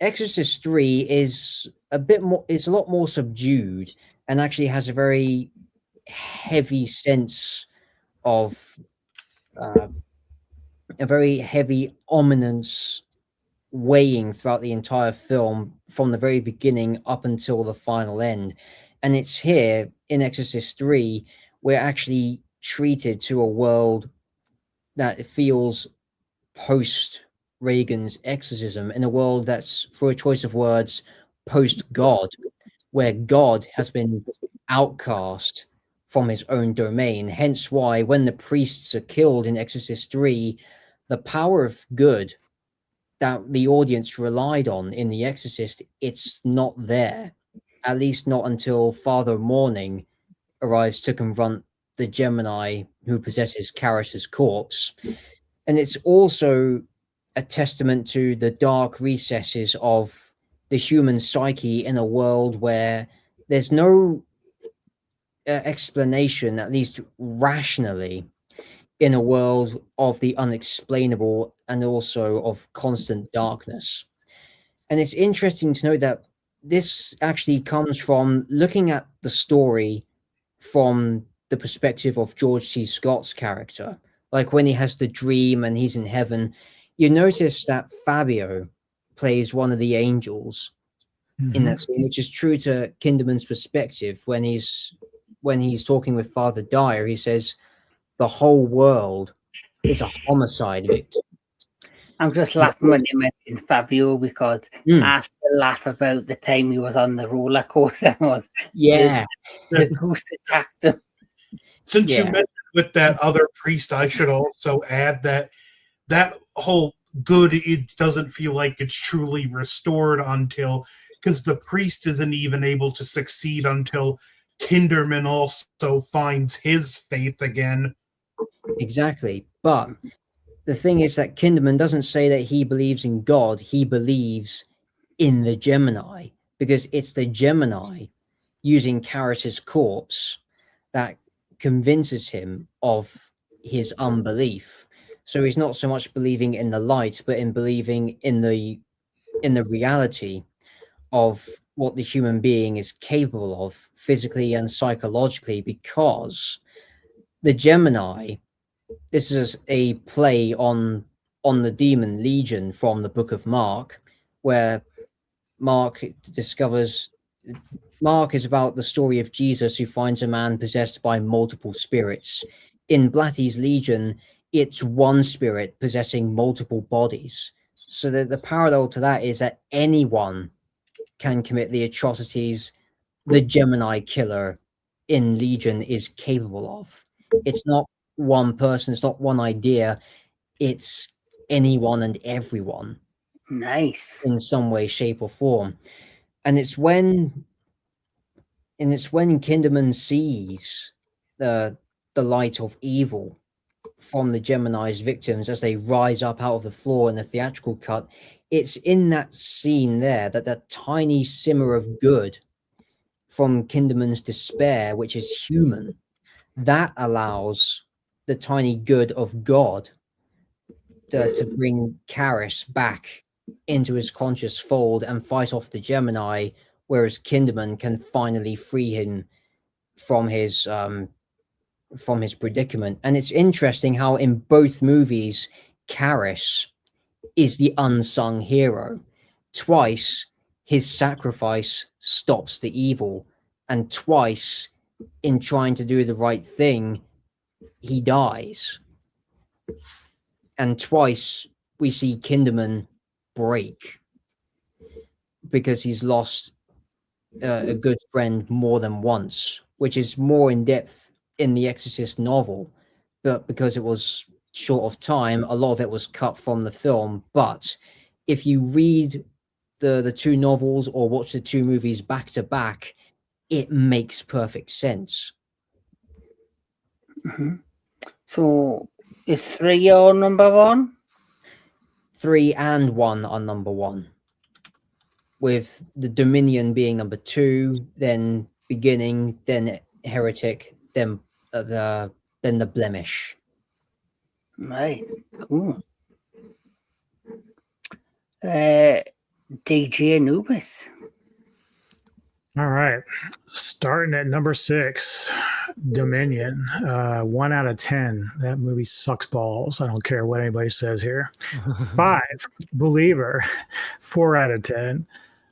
Speaker 2: Exorcist 3 is a lot more subdued, and actually has a very heavy sense of a very heavy ominous weighing throughout the entire film from the very beginning up until the final end. And it's here in Exorcist 3 we're actually treated to a world that feels post Reagan's exorcism, in a world that's, for a choice of words, post God, where God has been outcast from his own domain. Hence why when the priests are killed in Exorcist 3, the power of good that the audience relied on in The Exorcist, it's not there. At least not until Father Morning arrives to confront the Gemini who possesses Karis's corpse. And it's also a testament to the dark recesses of the human psyche in a world where there's no explanation, at least rationally, in a world of the unexplainable and also of constant darkness. And it's interesting to note that this actually comes from looking at the story from the perspective of George C. Scott's character. Like when he has the dream and he's in heaven, you notice that Fabio plays one of the angels in that scene, which is true to Kinderman's perspective. When he's talking with Father Dyer, he says the whole world is a homicide victim.
Speaker 1: I'm just laughing when you mentioned Fabio, because I still laugh about the time he was on the roller coaster. The ghost attacked him.
Speaker 4: Since you mentioned with that other priest, I should also add that whole good, it doesn't feel like it's truly restored until, because the priest isn't even able to succeed until Kinderman also finds his faith again.
Speaker 2: Exactly. But the thing is that Kinderman doesn't say that he believes in God, he believes in the Gemini, because it's the Gemini using Karis's corpse that convinces him of his unbelief. So he's not so much believing in the light, but in believing in the reality of what the human being is capable of physically and psychologically, because the Gemini, this is a play on the demon Legion from the Book of Mark, where Mark is about the story of Jesus who finds a man possessed by multiple spirits. In Blatty's Legion, it's one spirit possessing multiple bodies. So the parallel to that is that anyone can commit the atrocities the Gemini killer in Legion is capable of. It's not one person, it's not one idea, it's anyone and everyone.
Speaker 1: Nice.
Speaker 2: In some way, shape, or form. And it's when Kinderman sees the light of evil from the Gemini's victims as they rise up out of the floor in the theatrical cut. It's in that scene there that that tiny simmer of good from Kinderman's despair, which is human, that allows the tiny good of God to bring Karis back into his conscious fold and fight off the Gemini, whereas Kinderman can finally free him from his predicament. And it's interesting how in both movies, Karis is the unsung hero. Twice, his sacrifice stops the evil, and twice in trying to do the right thing, he dies. And twice we see Kinderman break because he's lost a good friend more than once, which is more in depth in the Exorcist novel. But because it was short of time, a lot of it was cut from the film. But if you read the two novels or watch the two movies back to back, it makes perfect sense.
Speaker 1: Mm-hmm. So is 3 your number one?
Speaker 2: 3 and 1 are number 1, with the Dominion being number 2, then Beginning, then Heretic, then the Blemish.
Speaker 1: Right. Cool. DJ Anubis.
Speaker 3: All right. Starting at number 6, Dominion. 1 out of 10. That movie sucks balls. I don't care what anybody says here. 5, Believer. 4 out of 10.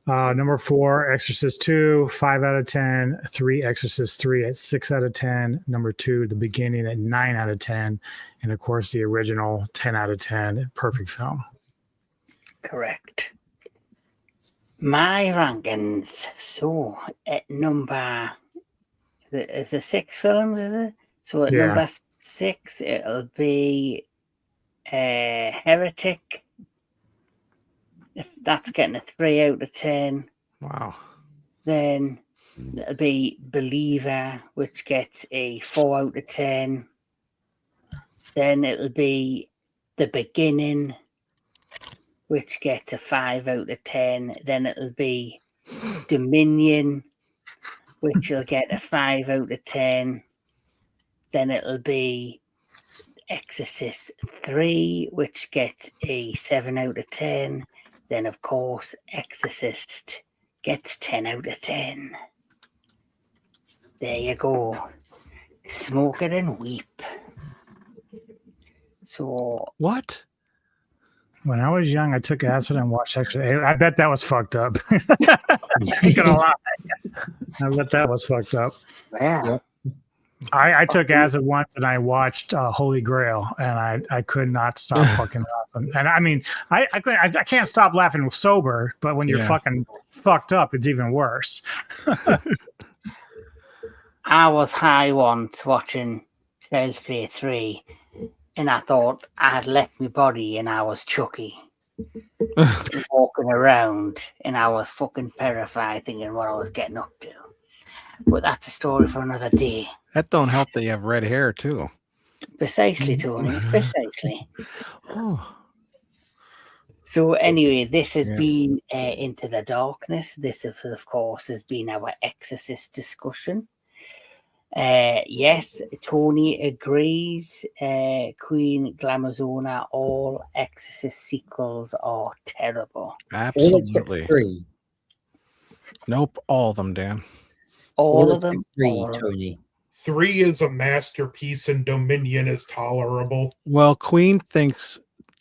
Speaker 3: Number 4, Exorcist 2, 5 out of 10. 3, Exorcist 3 at 6 out of 10. Number 2, The Beginning at 9 out of 10. And of course, the original 10 out of 10. Perfect film.
Speaker 1: Correct. My rankings. So at number, is it 6 films, is it? So at number 6, it'll be Heretic. That's getting a 3 out of 10.
Speaker 5: Wow.
Speaker 1: Then it'll be Believer, which gets a 4 out of 10. Then it'll be The Beginning, which gets a 5 out of 10. Then it'll be Dominion, which will get a 5 out of 10. Then it'll be Exorcist 3, which gets a 7 out of 10. Then, of course, Exorcist gets 10 out of 10. There you go. Smoke it and weep. So...
Speaker 5: What?
Speaker 3: When I was young, I took acid and watched Exorcist. I bet that was fucked up. Ain't gonna lie. I bet that was fucked up.
Speaker 1: Yeah.
Speaker 2: Yep.
Speaker 3: I took acid once and I watched Holy Grail, and I could not stop fucking laughing. And I mean, I can't stop laughing sober, but when you're fucking fucked up, it's even worse.
Speaker 1: I was high once watching Child's Play 3, and I thought I had left my body and I was Chucky. Walking around, and I was fucking terrified thinking what I was getting up to. But that's a story for another day.
Speaker 5: That don't help that you have red hair too.
Speaker 1: Precisely, Tony. Precisely.
Speaker 5: Oh.
Speaker 1: So anyway, this has been Into the Darkness. This, of course, has been our Exorcist discussion. Yes, Tony agrees. Queen Glamazona, all Exorcist sequels are terrible.
Speaker 2: All except
Speaker 5: Absolutely.
Speaker 2: 3.
Speaker 5: Nope, all of them, Dan.
Speaker 1: All of them.
Speaker 2: except 3,
Speaker 1: all of them.
Speaker 2: Tony.
Speaker 4: 3 is a masterpiece and Dominion is tolerable.
Speaker 5: Well, Queen thinks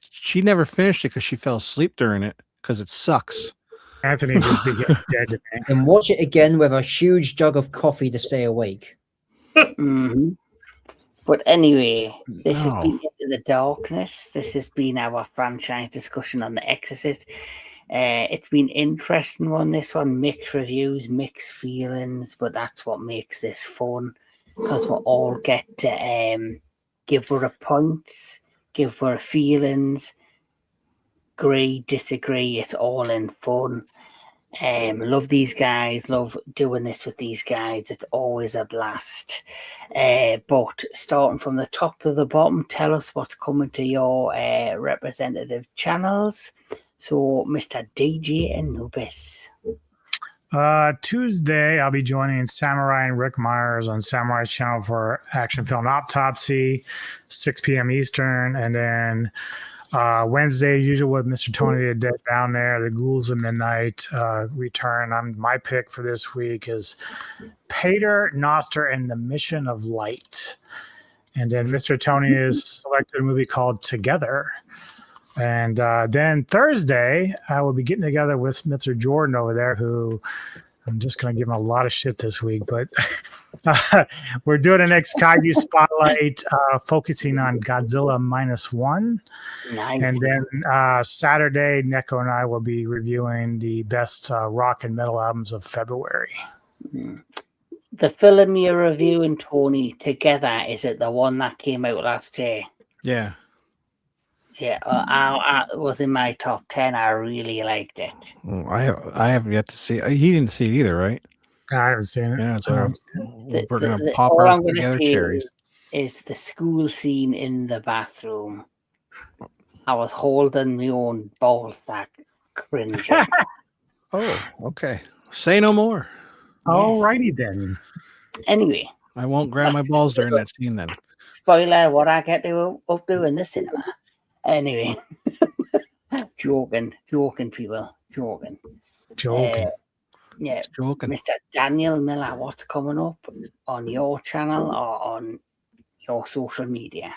Speaker 5: she never finished it because she fell asleep during it because it sucks.
Speaker 3: Anthony just be getting dead to me.
Speaker 2: And watch it again with a huge jug of coffee to stay awake.
Speaker 1: Mm-hmm. But anyway, this has
Speaker 5: No.
Speaker 1: been Into the Darkness. This has been our franchise discussion on The Exorcist. It's been interesting one. This one, mixed reviews, mixed feelings, but that's what makes this fun because we all get to give our points, give our feelings, agree, disagree. It's all in fun. Love these guys, love doing this with these guys. It's always a blast. But starting from the top to the bottom, tell us what's coming to your representative channels. So, Mr. DJ Anubis.
Speaker 3: Tuesday, I'll be joining Samurai and Rick Myers on Samurai's channel for Action Film Autopsy, 6 p.m. Eastern. And then Wednesday, usual with Mr. Tony the Dead down there, the Ghouls of Midnight return. My pick for this week is Pater Noster and the Mission of Light. And then Mr. Tony has selected a movie called Together. And then Thursday, I will be getting together with Mr. Jordan over there, who I'm just going to give him a lot of shit this week. But we're doing the next Kaiju Spotlight, focusing on Godzilla -1.
Speaker 1: Nice.
Speaker 3: And then Saturday, Neko and I will be reviewing the best rock and metal albums of February.
Speaker 1: The film you're reviewing, Tony, together, is it the one that came out last year?
Speaker 5: Yeah.
Speaker 1: Yeah, I was in my top 10. I really liked it.
Speaker 5: I have yet to see. He didn't see it either, right?
Speaker 3: I haven't seen it.
Speaker 5: Yeah, so we're gonna pop
Speaker 1: all
Speaker 5: our
Speaker 1: I'm gonna
Speaker 5: together
Speaker 1: say
Speaker 5: cherries.
Speaker 1: is the school scene in the bathroom. I was holding my own ball sack, cringing.
Speaker 5: Oh, okay. Say no more.
Speaker 3: Alrighty then.
Speaker 1: Anyway,
Speaker 5: I won't grab my balls during that scene then.
Speaker 1: spoiler: what I get up to in the cinema. Anyway, joking, people, joking. Yeah,
Speaker 5: Joking.
Speaker 1: Mr. Daniel Miller, what's coming up on your channel or on your social media?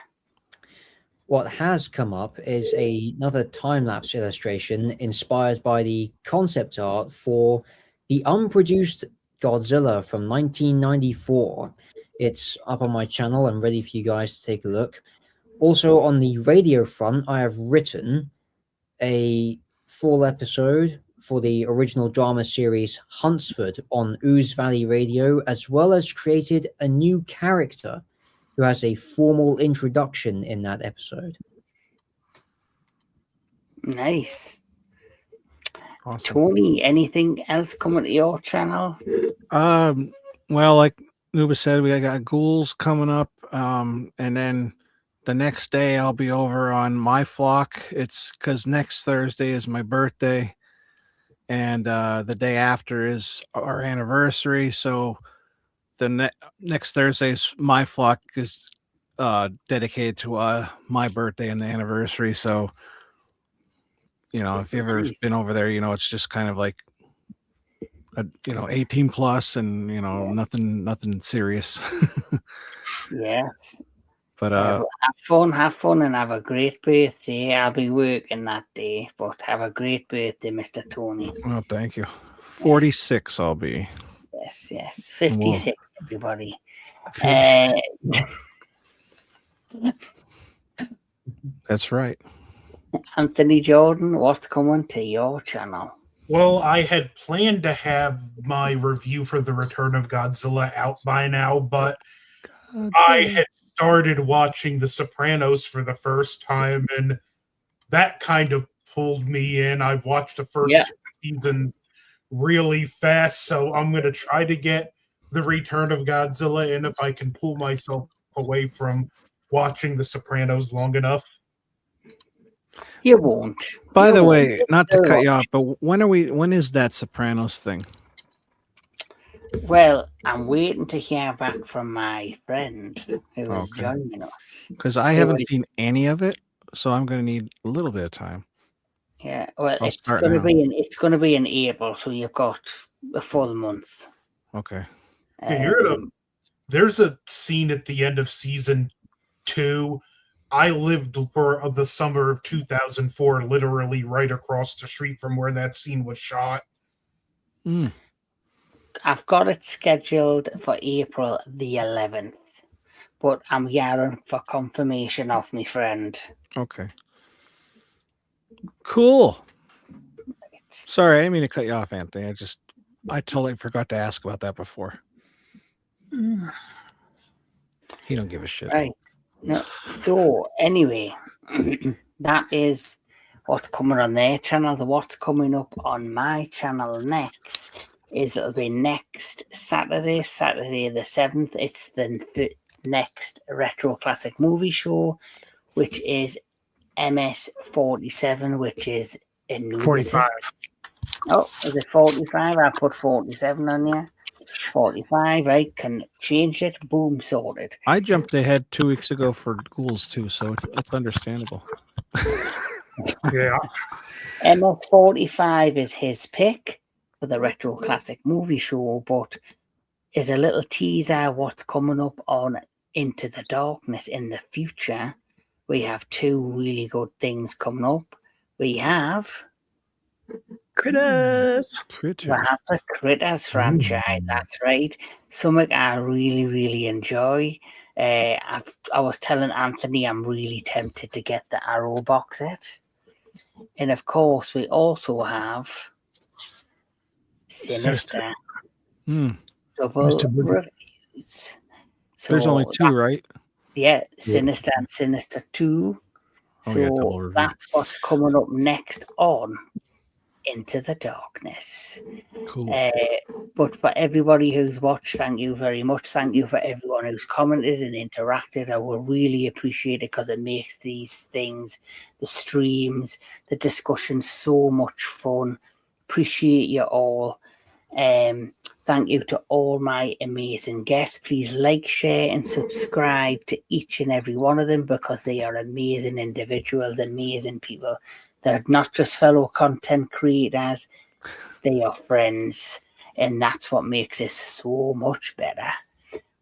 Speaker 2: What has come up is another time-lapse illustration inspired by the concept art for the unproduced Godzilla from 1994. It's up on my channel and ready for you guys to take a look. Also on the radio front, I have written a full episode for the original drama series Huntsford on Ooze Valley Radio, as well as created a new character who has a formal introduction in that episode.
Speaker 1: Nice.
Speaker 5: Awesome.
Speaker 1: Tony, anything else coming to your channel?
Speaker 5: Well, like Nuba said, we got Ghouls coming up, and then the next day I'll be over on my flock. It's because next Thursday is my birthday, and the day after is our anniversary. So the next Thursday's my flock is dedicated to my birthday and the anniversary. So, you know, if you've ever been over there, you know, it's just kind of like, 18 plus and, nothing serious.
Speaker 1: Yes.
Speaker 5: But
Speaker 1: have fun and have a great birthday. I'll be working that day, but have a great birthday, Mr. Tony.
Speaker 5: well, thank you. 46 I'll be.
Speaker 1: Yes. 56, everybody.
Speaker 3: 56.
Speaker 5: That's right.
Speaker 1: Anthony Jordan, what's coming to your channel?
Speaker 4: Well, I had planned to have my review for The Return of Godzilla out by now, but I had started watching The Sopranos for the first time, and that kind of pulled me in. I've watched the first two seasons really fast, so I'm going to try to get The Return of Godzilla in if I can pull myself away from watching The Sopranos long enough.
Speaker 1: You won't.
Speaker 5: By the way, not to cut you off, but when is that Sopranos thing?
Speaker 1: Well, I'm waiting to hear back from my friend who is joining us.
Speaker 5: Because I haven't seen any of it, so I'm going to need a little bit of time.
Speaker 1: Yeah, well,
Speaker 5: I'll
Speaker 1: it's
Speaker 5: start
Speaker 1: going to
Speaker 5: now.
Speaker 1: be it's going to be in April, so you've got a full month.
Speaker 5: Okay.
Speaker 4: Yeah, there's a scene at the end of season 2. I lived for the summer of 2004, literally right across the street from where that scene was shot.
Speaker 1: I've got it scheduled for April the 11th, but I'm hearing for confirmation of my friend.
Speaker 5: Okay. Cool. Sorry, I didn't mean to cut you off, Anthony. I totally forgot to ask about that before. He don't give a shit.
Speaker 1: Right. No. So anyway, that is what's coming on their channel. What's coming up on my channel next is it'll be next Saturday the 7th. It's the next Retro Classic Movie Show, which is MS47, which is in
Speaker 3: 45.
Speaker 1: Oh, is it 45? I put 47 on here. 45, right? Can change it. Boom, sorted.
Speaker 5: I jumped ahead 2 weeks ago for Ghouls too, so it's understandable.
Speaker 3: Yeah.
Speaker 1: MS45 is his pick for the Retro Classic Movie Show, but is a little teaser what's coming up on Into the Darkness in the future, we have two really good things coming up. We have
Speaker 3: Critters.
Speaker 1: the Critters franchise. That's right. Something I really, really enjoy. I was telling Anthony I'm really tempted to get the Arrow box set. And of course, we also have Sinister
Speaker 5: Hmm.
Speaker 1: double
Speaker 3: Mr. Boogie.
Speaker 1: reviews. So
Speaker 5: There's only two, right?
Speaker 1: yeah, Sinister and Sinister 2.
Speaker 5: Oh, yeah, double
Speaker 1: So
Speaker 5: review.
Speaker 1: that's what's coming up next on Into the Darkness.
Speaker 5: Cool.
Speaker 1: But for everybody who's watched, thank you very much. Thank you for everyone who's commented and interacted. I will really appreciate it because it makes these things, the streams, the discussions, so much fun. Appreciate you all. Thank you to all my amazing guests. Please like, share, and subscribe to each and every one of them because they are amazing individuals, amazing people. They're not just fellow content creators, they are friends, and that's what makes this so much better.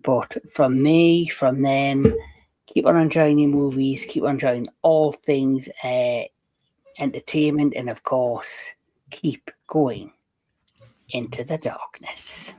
Speaker 1: But from me, from them, keep on enjoying your movies, keep on enjoying all things entertainment, and of course, keep going into the darkness.